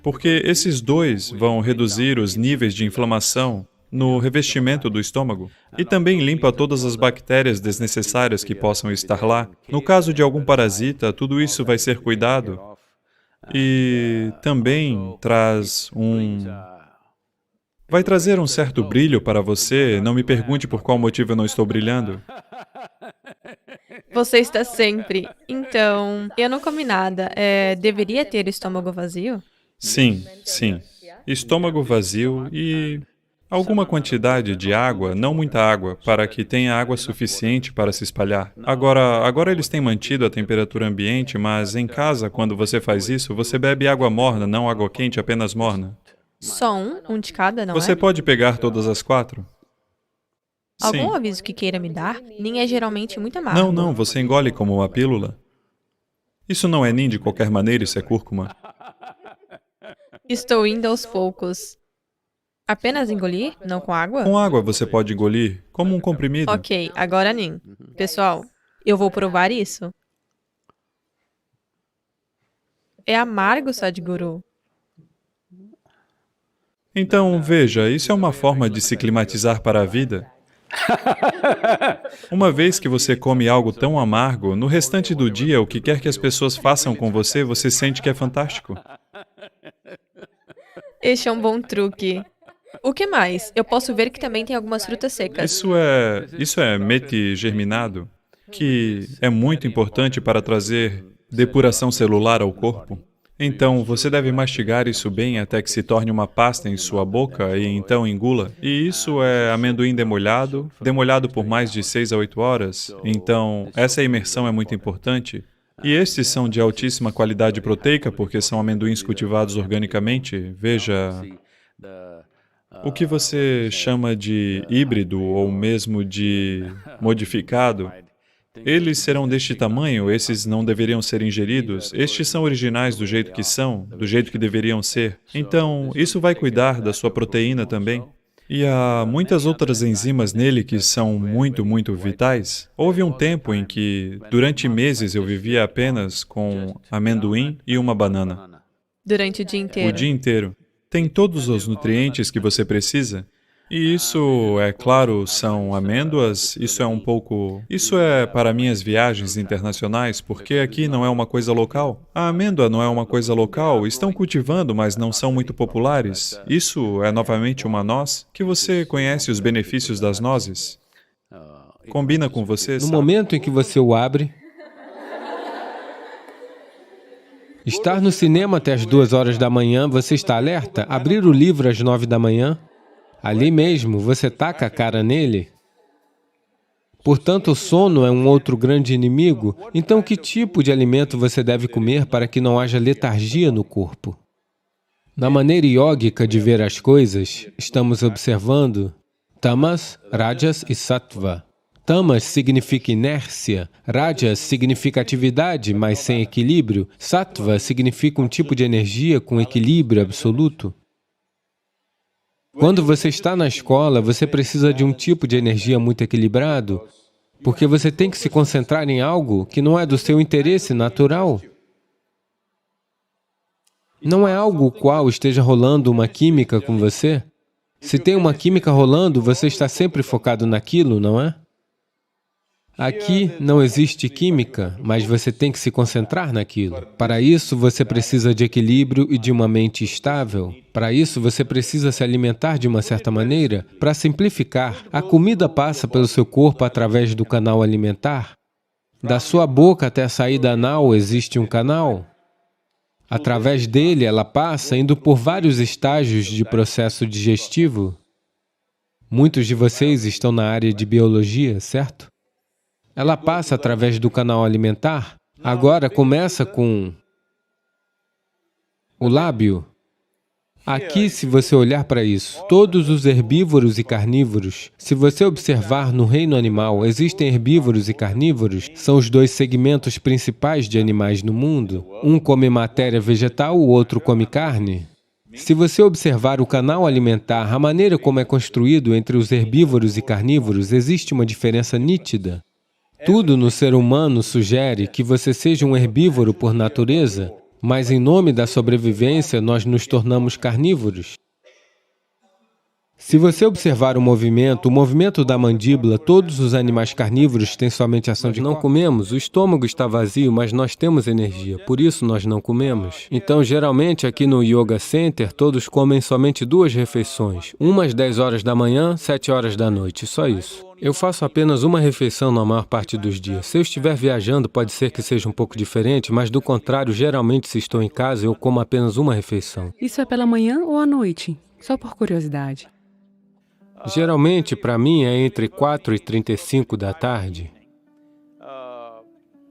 porque esses dois vão reduzir os níveis de inflamação no revestimento do estômago e também limpa todas as bactérias desnecessárias que possam estar lá. No caso de algum parasita, tudo isso vai ser cuidado e também vai trazer um certo brilho para você. Não me pergunte por qual motivo eu não estou brilhando. Você está sempre. Então, eu não comi nada. Deveria ter estômago vazio? Sim, sim. Estômago vazio e alguma quantidade de água, não muita água, para que tenha água suficiente para se espalhar. Agora eles têm mantido a temperatura ambiente, mas em casa, quando você faz isso, você bebe água morna, não água quente, apenas morna. Só um de cada, não Você é? pode pegar todas as 4? Algum Sim. aviso que queira me dar? Nem é geralmente muito amargo. Não, você engole como uma pílula. Isso não é nim de qualquer maneira, isso é cúrcuma. Estou indo aos poucos. Apenas engolir? Não com água? Com água você pode engolir, como um comprimido. Ok, agora nim. Pessoal, eu vou provar isso. É amargo, Sadhguru. Então, veja, isso é uma forma de se climatizar para a vida. Uma vez que você come algo tão amargo, no restante do dia, o que quer que as pessoas façam com você, você sente que é fantástico. Este é um bom truque. O que mais? Eu posso ver que também tem algumas frutas secas. Isso é meti germinado, que é muito importante para trazer depuração celular ao corpo. Então, você deve mastigar isso bem até que se torne uma pasta em sua boca e então engula. E isso é amendoim demolhado por mais de 6 a 8 horas. Então, essa imersão é muito importante. E estes são de altíssima qualidade proteica, porque são amendoins cultivados organicamente. Veja, o que você chama de híbrido ou mesmo de modificado, eles serão deste tamanho, esses não deveriam ser ingeridos, estes são originais do jeito que são, do jeito que deveriam ser. Então, isso vai cuidar da sua proteína também. E há muitas outras enzimas nele que são muito, muito vitais. Houve um tempo em que, durante meses, eu vivia apenas com amendoim e uma banana. Durante o dia inteiro. O dia inteiro. Tem todos os nutrientes que você precisa. E isso, é claro, são amêndoas, isso é para minhas viagens internacionais, porque aqui não é uma coisa local. A amêndoa não é uma coisa local, estão cultivando, mas não são muito populares. Isso é novamente uma noz, que você conhece os benefícios das nozes. Combina com você, No sabe? momento em que você o abre, estar no cinema até as 2 horas da manhã, você está alerta? Abrir o livro às 9 da manhã, ali mesmo, você taca a cara nele. Portanto, o sono é um outro grande inimigo. Então, que tipo de alimento você deve comer para que não haja letargia no corpo? Na maneira iógica de ver as coisas, estamos observando tamas, rajas e sattva. Tamas significa inércia, rajas significa atividade, mas sem equilíbrio, sattva significa um tipo de energia com equilíbrio absoluto. Quando você está na escola, você precisa de um tipo de energia muito equilibrado, porque você tem que se concentrar em algo que não é do seu interesse natural. Não é algo qual esteja rolando uma química com você. Se tem uma química rolando, você está sempre focado naquilo, não é? Aqui não existe química, mas você tem que se concentrar naquilo. Para isso, você precisa de equilíbrio e de uma mente estável. Para isso, você precisa se alimentar de uma certa maneira. Para simplificar, a comida passa pelo seu corpo através do canal alimentar. Da sua boca até a saída anal existe um canal. Através dele, ela passa indo por vários estágios de processo digestivo. Muitos de vocês estão na área de biologia, certo? Ela passa através do canal alimentar. Agora começa com o lábio. Aqui, se você olhar para isso, todos os herbívoros e carnívoros, se você observar no reino animal, existem herbívoros e carnívoros, são os dois segmentos principais de animais no mundo. Um come matéria vegetal, o outro come carne. Se você observar o canal alimentar, a maneira como é construído entre os herbívoros e carnívoros, existe uma diferença nítida. Tudo no ser humano sugere que você seja um herbívoro por natureza, mas em nome da sobrevivência nós nos tornamos carnívoros. Se você observar o movimento da mandíbula, todos os animais carnívoros têm somente ação de não comemos. O estômago está vazio, mas nós temos energia, por isso nós não comemos. Então, geralmente, aqui no Yoga Center, todos comem somente 2 refeições. Uma às 10 horas da manhã, 7 horas da noite, só isso. Eu faço apenas uma refeição na maior parte dos dias. Se eu estiver viajando, pode ser que seja um pouco diferente, mas do contrário, geralmente, se estou em casa, eu como apenas uma refeição. Isso é pela manhã ou à noite? Só por curiosidade. Geralmente, para mim, é entre 4h35 da tarde.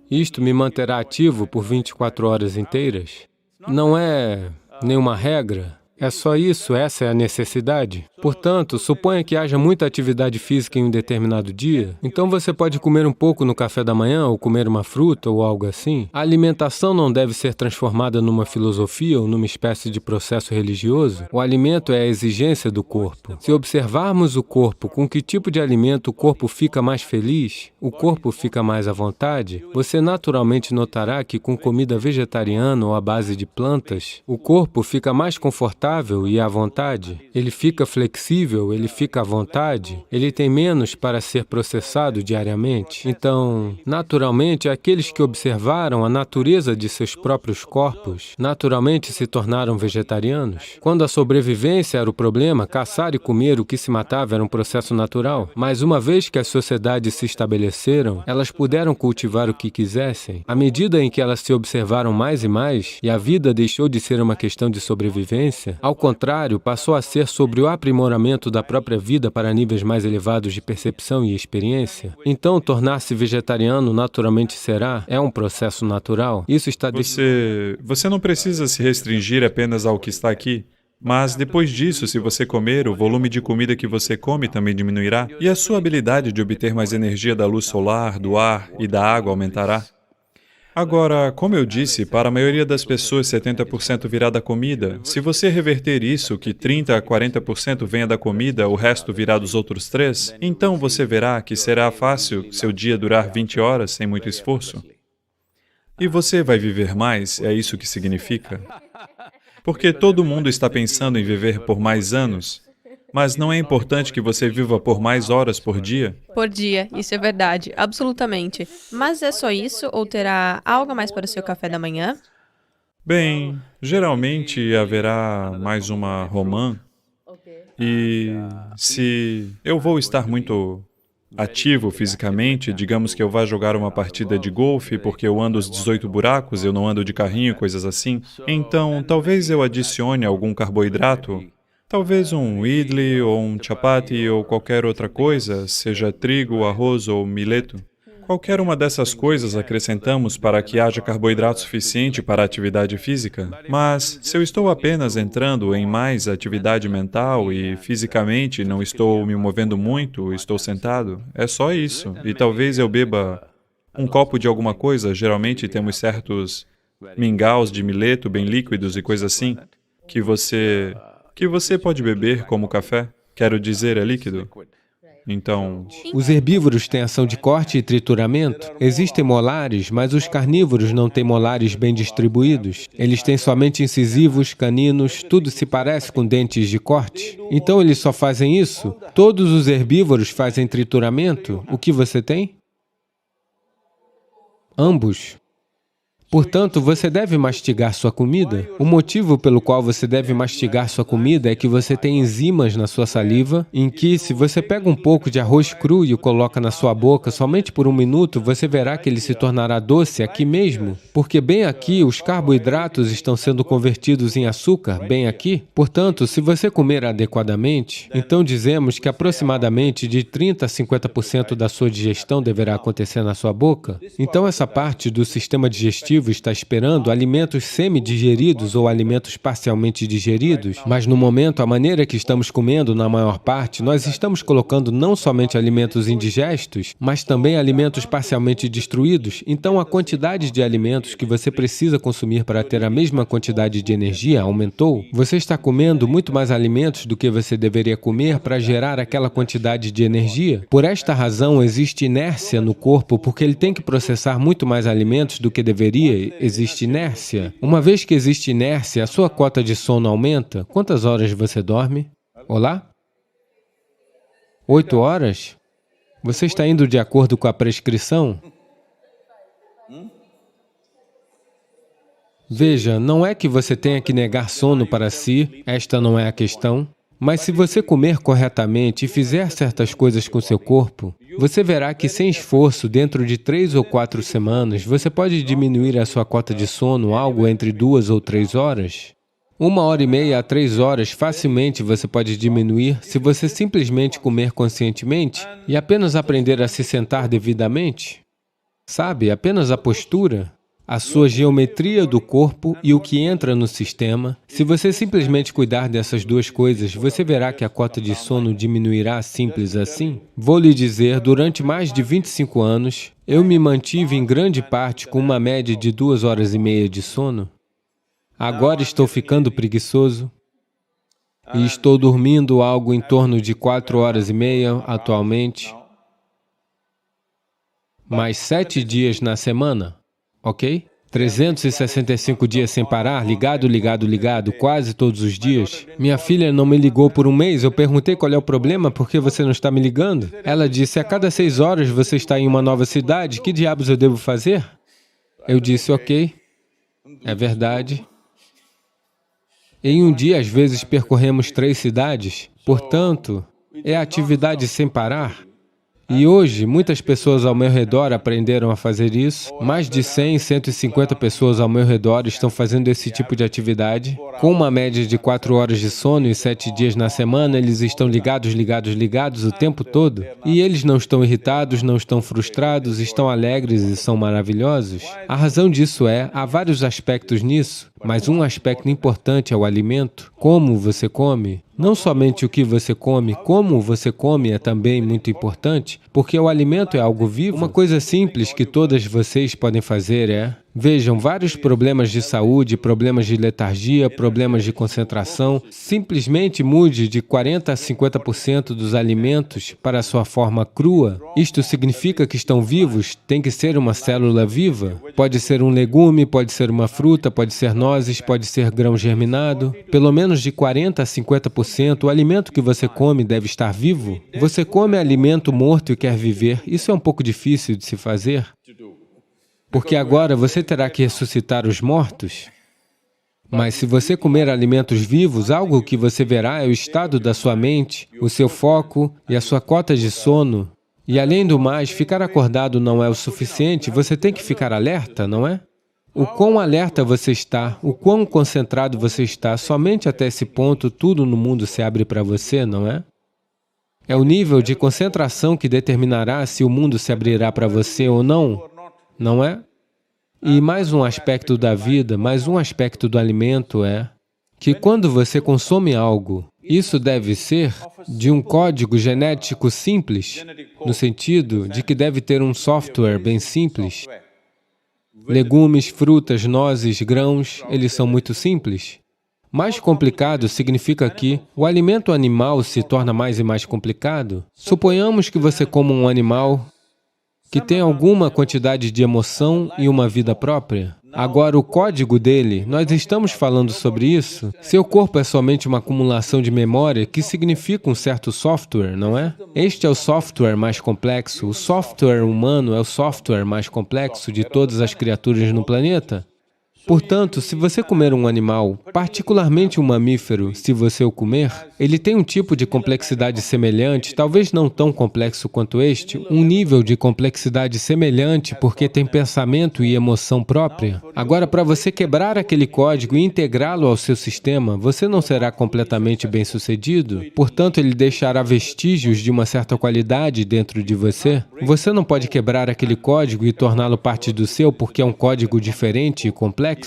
Isto me manterá ativo por 24 horas inteiras. Não é nenhuma regra. É só isso, essa é a necessidade. Portanto, suponha que haja muita atividade física em um determinado dia, então você pode comer um pouco no café da manhã, ou comer uma fruta, ou algo assim. A alimentação não deve ser transformada numa filosofia ou numa espécie de processo religioso. O alimento é a exigência do corpo. Se observarmos o corpo, com que tipo de alimento o corpo fica mais feliz, o corpo fica mais à vontade, você naturalmente notará que com comida vegetariana ou à base de plantas, o corpo fica mais confortável e à vontade. Ele fica flexível flexível, ele fica à vontade, ele tem menos para ser processado diariamente. Então, naturalmente, aqueles que observaram a natureza de seus próprios corpos, naturalmente se tornaram vegetarianos. Quando a sobrevivência era o problema, caçar e comer o que se matava era um processo natural. Mas uma vez que as sociedades se estabeleceram, elas puderam cultivar o que quisessem. À medida em que elas se observaram mais e mais, e a vida deixou de ser uma questão de sobrevivência, ao contrário, passou a ser sobre o aprimoramento da própria vida para níveis mais elevados de percepção e experiência. Então, tornar-se vegetariano naturalmente será, é um processo natural. Isso está... Você não precisa se restringir apenas ao que está aqui. Mas depois disso, se você comer, o volume de comida que você come também diminuirá e a sua habilidade de obter mais energia da luz solar, do ar e da água aumentará. Agora, como eu disse, para a maioria das pessoas 70% virá da comida. Se você reverter isso, que 30% a 40% venha da comida, o resto virá dos outros 3%, então você verá que será fácil seu dia durar 20 horas sem muito esforço. E você vai viver mais, é isso que significa. Porque todo mundo está pensando em viver por mais anos, mas não é importante que você viva por mais horas por dia? Por dia, isso é verdade, absolutamente. Mas é só isso ou terá algo a mais para o seu café da manhã? Bem, geralmente haverá mais uma romã. E se eu vou estar muito ativo fisicamente, digamos que eu vá jogar uma partida de golfe porque eu ando os 18 buracos, eu não ando de carrinho, coisas assim, então talvez eu adicione algum carboidrato, talvez um idli ou um chapati ou qualquer outra coisa, seja trigo, arroz ou mileto. Qualquer uma dessas coisas acrescentamos para que haja carboidrato suficiente para a atividade física. Mas, se eu estou apenas entrando em mais atividade mental e fisicamente não estou me movendo muito, estou sentado, é só isso. E talvez eu beba um copo de alguma coisa, geralmente temos certos mingaus de mileto bem líquidos e coisas assim, que você pode beber como café. Quero dizer, é líquido. Então... Os herbívoros têm ação de corte e trituramento. Existem molares, mas os carnívoros não têm molares bem distribuídos. Eles têm somente incisivos, caninos, tudo se parece com dentes de corte. Então eles só fazem isso? Todos os herbívoros fazem trituramento? O que você tem? Ambos. Portanto, você deve mastigar sua comida. O motivo pelo qual você deve mastigar sua comida é que você tem enzimas na sua saliva, em que, se você pega um pouco de arroz cru e o coloca na sua boca somente por 1 minuto, você verá que ele se tornará doce aqui mesmo. Porque bem aqui, os carboidratos estão sendo convertidos em açúcar, bem aqui. Portanto, se você comer adequadamente, então dizemos que aproximadamente de 30% a 50% da sua digestão deverá acontecer na sua boca. Então, essa parte do sistema digestivo está esperando alimentos semi-digeridos ou alimentos parcialmente digeridos, mas no momento, a maneira que estamos comendo, na maior parte, nós estamos colocando não somente alimentos indigestos, mas também alimentos parcialmente destruídos. Então, a quantidade de alimentos que você precisa consumir para ter a mesma quantidade de energia aumentou. Você está comendo muito mais alimentos do que você deveria comer para gerar aquela quantidade de energia. Por esta razão, existe inércia no corpo, porque ele tem que processar muito mais alimentos do que deveria. Existe inércia. Uma vez que existe inércia, a sua cota de sono aumenta. Quantas horas você dorme? Olá? 8 horas? Você está indo de acordo com a prescrição? Veja, não é que você tenha que negar sono para si, esta não é a questão. Mas se você comer corretamente e fizer certas coisas com seu corpo, você verá que sem esforço, dentro de 3 ou 4 semanas, você pode diminuir a sua cota de sono algo entre 2 ou 3 horas. 1h30 a 3 horas facilmente você pode diminuir se você simplesmente comer conscientemente e apenas aprender a se sentar devidamente. Sabe, apenas a postura. A sua geometria do corpo e o que entra no sistema. Se você simplesmente cuidar dessas duas coisas, você verá que a cota de sono diminuirá simples assim. Vou lhe dizer, durante mais de 25 anos, eu me mantive em grande parte com uma média de 2h30 de sono. Agora estou ficando preguiçoso e estou dormindo algo em torno de 4h30 atualmente, mais 7 dias na semana. Ok? 365 dias sem parar, ligado, ligado, ligado, quase todos os dias. Minha filha não me ligou por um mês, eu perguntei qual é o problema, por que você não está me ligando? Ela disse, a cada 6 horas você está em uma nova cidade, que diabos eu devo fazer? Eu disse, ok, é verdade. Em um dia, às vezes, percorremos 3 cidades, portanto, é atividade sem parar. E hoje, muitas pessoas ao meu redor aprenderam a fazer isso. Mais de 100, 150 pessoas ao meu redor estão fazendo esse tipo de atividade. Com uma média de 4 horas de sono e 7 dias na semana, eles estão ligados, ligados, ligados o tempo todo. E eles não estão irritados, não estão frustrados, estão alegres e são maravilhosos. A razão disso há vários aspectos nisso, mas um aspecto importante é o alimento. Como você come. Não somente o que você come, como você come é também muito importante, porque o alimento é algo vivo. Uma coisa simples que todas vocês podem fazer vejam, vários problemas de saúde, problemas de letargia, problemas de concentração, simplesmente mude de 40% a 50% dos alimentos para a sua forma crua. Isto significa que estão vivos, tem que ser uma célula viva. Pode ser um legume, pode ser uma fruta, pode ser nozes, pode ser grão germinado. Pelo menos de 40% a 50%, o alimento que você come deve estar vivo. Você come alimento morto e quer viver, isso é um pouco difícil de se fazer. Porque agora você terá que ressuscitar os mortos. Mas se você comer alimentos vivos, algo que você verá é o estado da sua mente, o seu foco e a sua cota de sono. E além do mais, ficar acordado não é o suficiente, você tem que ficar alerta, não é? O quão alerta você está, o quão concentrado você está, somente até esse ponto tudo no mundo se abre para você, não é? É o nível de concentração que determinará se o mundo se abrirá para você ou não. Não é? E mais um aspecto da vida, mais um aspecto do alimento é que quando você consome algo, isso deve ser de um código genético simples, no sentido de que deve ter um software bem simples. Legumes, frutas, nozes, grãos, eles são muito simples. Mais complicado significa que o alimento animal se torna mais e mais complicado. Suponhamos que você coma um animal que tem alguma quantidade de emoção e uma vida própria. Agora, o código dele, nós estamos falando sobre isso. Seu corpo é somente uma acumulação de memória, que significa um certo software, não é? Este é o software mais complexo. O software humano é o software mais complexo de todas as criaturas no planeta. Portanto, se você comer um animal, particularmente um mamífero, se você o comer, ele tem um tipo de complexidade semelhante, talvez não tão complexo quanto este, um nível de complexidade semelhante porque tem pensamento e emoção própria. Agora, para você quebrar aquele código e integrá-lo ao seu sistema, você não será completamente bem-sucedido, portanto, ele deixará vestígios de uma certa qualidade dentro de você. Você não pode quebrar aquele código e torná-lo parte do seu porque é um código diferente e complexo.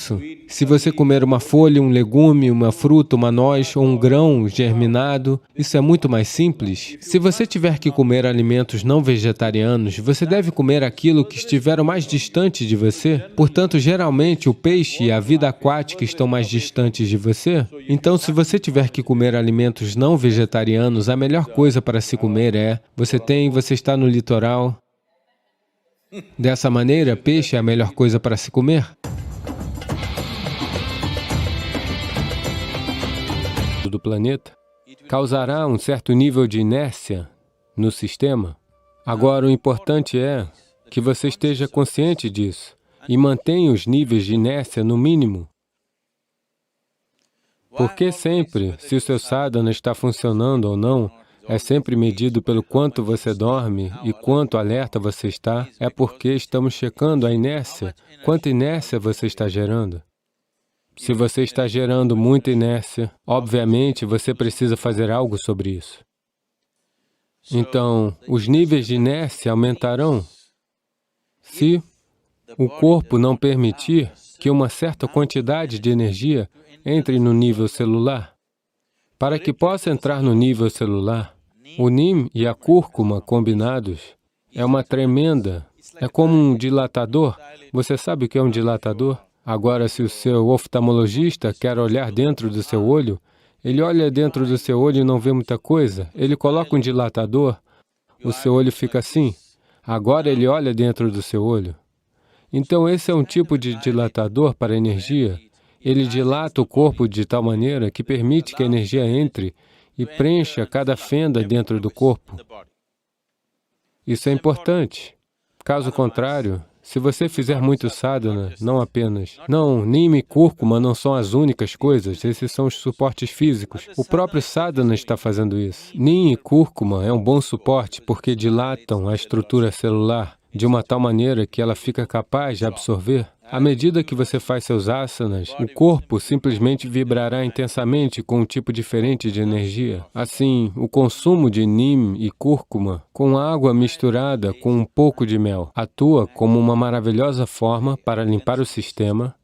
Se você comer uma folha, um legume, uma fruta, uma noz ou um grão germinado, isso é muito mais simples. Se você tiver que comer alimentos não vegetarianos, você deve comer aquilo que estiver o mais distante de você. Portanto, geralmente, o peixe e a vida aquática estão mais distantes de você. Então, se você tiver que comer alimentos não vegetarianos, a melhor coisa para se comer você está no litoral. Dessa maneira, peixe é a melhor coisa para se comer. Do planeta, causará um certo nível de inércia no sistema. Agora, o importante é que você esteja consciente disso e mantenha os níveis de inércia no mínimo. Porque sempre, se o seu sadhana está funcionando ou não, é sempre medido pelo quanto você dorme e quanto alerta você está, é porque estamos checando a inércia, quanta inércia você está gerando. Se você está gerando muita inércia, obviamente você precisa fazer algo sobre isso. Então, os níveis de inércia aumentarão se o corpo não permitir que uma certa quantidade de energia entre no nível celular. Para que possa entrar no nível celular, o NIM e a cúrcuma combinados é uma tremenda, é como um dilatador. Você sabe o que é um dilatador? Agora, se o seu oftalmologista quer olhar dentro do seu olho, ele olha dentro do seu olho e não vê muita coisa. Ele coloca um dilatador, o seu olho fica assim. Agora ele olha dentro do seu olho. Então, esse é um tipo de dilatador para a energia. Ele dilata o corpo de tal maneira que permite que a energia entre e preencha cada fenda dentro do corpo. Isso é importante. Caso contrário, se você fizer muito sadhana, Nima e cúrcuma não são as únicas coisas, esses são os suportes físicos. O próprio sadhana está fazendo isso. Nima e cúrcuma é um bom suporte porque dilatam a estrutura celular de uma tal maneira que ela fica capaz de absorver. À medida que você faz seus asanas, o corpo simplesmente vibrará intensamente com um tipo diferente de energia. Assim, o consumo de Neem e cúrcuma, com água misturada com um pouco de mel, atua como uma maravilhosa forma para limpar o sistema,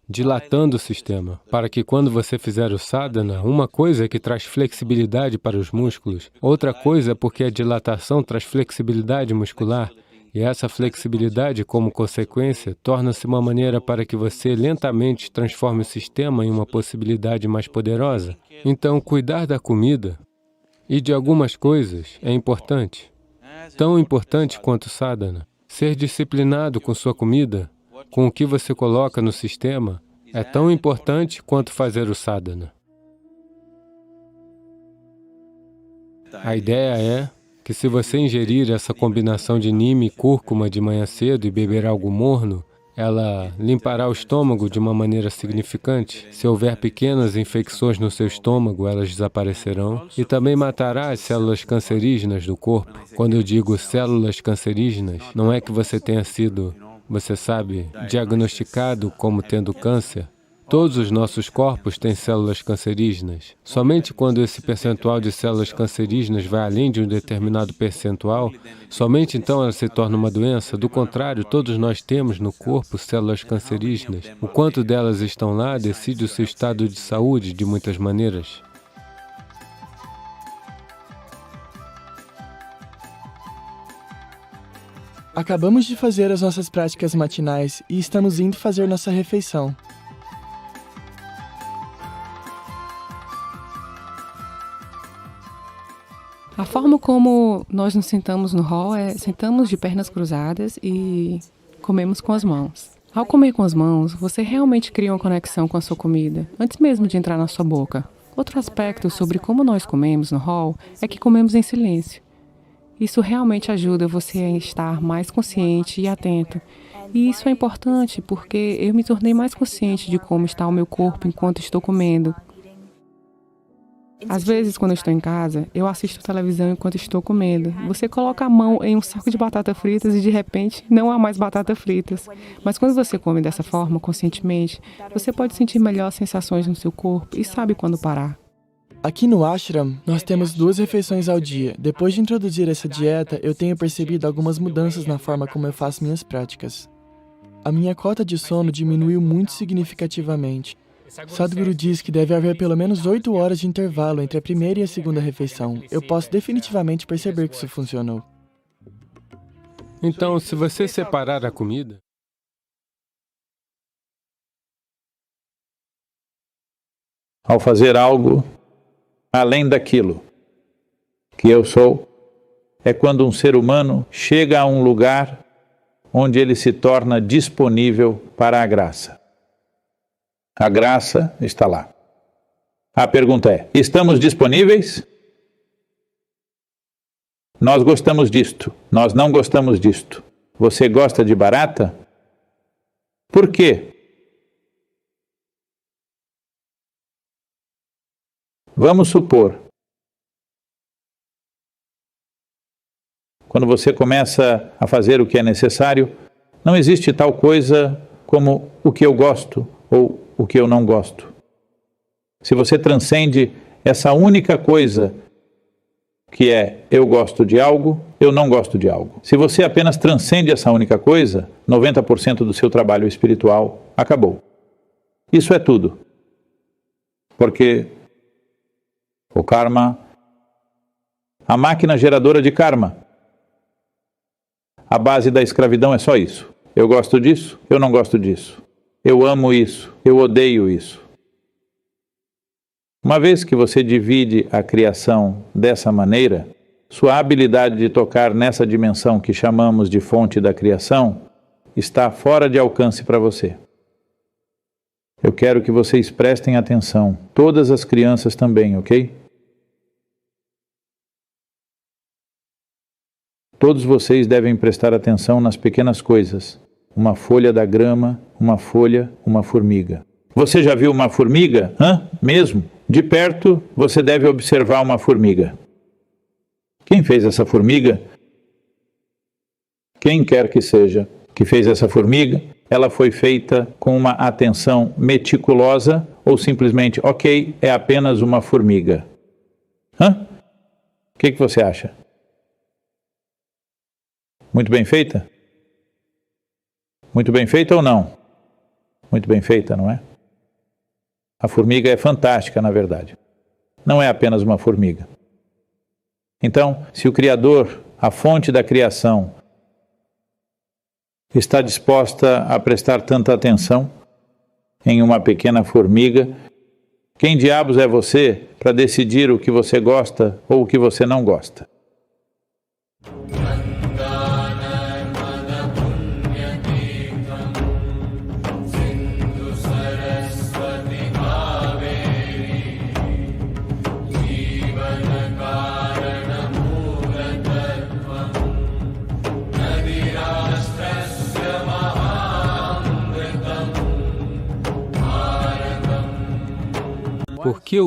dilatando o sistema, para que quando você fizer o sadhana, uma coisa é que traz flexibilidade para os músculos, outra coisa é porque a dilatação traz flexibilidade muscular, e essa flexibilidade, como consequência, torna-se uma maneira para que você lentamente transforme o sistema em uma possibilidade mais poderosa. Então, cuidar da comida e de algumas coisas é importante, tão importante quanto sadhana. Ser disciplinado com sua comida, com o que você coloca no sistema, é tão importante quanto fazer o sadhana. A ideia é que se você ingerir essa combinação de Nima e cúrcuma de manhã cedo e beber algo morno, ela limpará o estômago de uma maneira significante. Se houver pequenas infecções no seu estômago, elas desaparecerão e também matará as células cancerígenas do corpo. Quando eu digo células cancerígenas, não é que você tenha sido, diagnosticado como tendo câncer. Todos os nossos corpos têm células cancerígenas. Somente quando esse percentual de células cancerígenas vai além de um determinado percentual, somente então ela se torna uma doença. Do contrário, todos nós temos no corpo células cancerígenas. O quanto delas estão lá decide o seu estado de saúde de muitas maneiras. Acabamos de fazer as nossas práticas matinais e estamos indo fazer nossa refeição. A forma como nós nos sentamos no hall é sentamos de pernas cruzadas e comemos com as mãos. Ao comer com as mãos, você realmente cria uma conexão com a sua comida, antes mesmo de entrar na sua boca. Outro aspecto sobre como nós comemos no hall é que comemos em silêncio. Isso realmente ajuda você a estar mais consciente e atento. E isso é importante porque eu me tornei mais consciente de como está o meu corpo enquanto estou comendo. Às vezes, quando eu estou em casa, eu assisto televisão enquanto estou comendo. Você coloca a mão em um saco de batata fritas e, de repente, não há mais batata fritas. Mas quando você come dessa forma, conscientemente, você pode sentir melhor sensações no seu corpo e sabe quando parar. Aqui no ashram, nós temos 2 refeições ao dia. Depois de introduzir essa dieta, eu tenho percebido algumas mudanças na forma como eu faço minhas práticas. A minha cota de sono diminuiu muito significativamente. Sadhguru diz que deve haver pelo menos 8 horas de intervalo entre a primeira e a segunda refeição. Eu posso definitivamente perceber que isso funcionou. Então, se você separar a comida, ao fazer algo além daquilo que eu sou, é quando um ser humano chega a um lugar onde ele se torna disponível para a graça. A graça está lá. A pergunta é, estamos disponíveis? Nós gostamos disto, nós não gostamos disto. Você gosta de barata? Por quê? Vamos supor, quando você começa a fazer o que é necessário, não existe tal coisa como o que eu gosto ou o que eu não gosto. Se você transcende essa única coisa que é eu gosto de algo, eu não gosto de algo. Se você apenas transcende essa única coisa, 90% do seu trabalho espiritual acabou. Isso é tudo. Porque o karma, a máquina geradora de karma, a base da escravidão é só isso. Eu gosto disso, eu não gosto disso. Eu amo isso, eu odeio isso. Uma vez que você divide a criação dessa maneira, sua habilidade de tocar nessa dimensão que chamamos de fonte da criação está fora de alcance para você. Eu quero que vocês prestem atenção, todas as crianças também, ok? Todos vocês devem prestar atenção nas pequenas coisas. Uma folha da grama, uma folha, uma formiga. Você já viu uma formiga? Mesmo? De perto, você deve observar uma formiga. Quem fez essa formiga? Quem quer que seja que fez essa formiga, ela foi feita com uma atenção meticulosa ou simplesmente, ok, é apenas uma formiga. O que você acha? Muito bem feita? Muito bem feita ou não? Muito bem feita, não é? A formiga é fantástica, na verdade. Não é apenas uma formiga. Então, se o Criador, a fonte da criação, está disposta a prestar tanta atenção em uma pequena formiga, quem diabos é você para decidir o que você gosta ou o que você não gosta? Por que o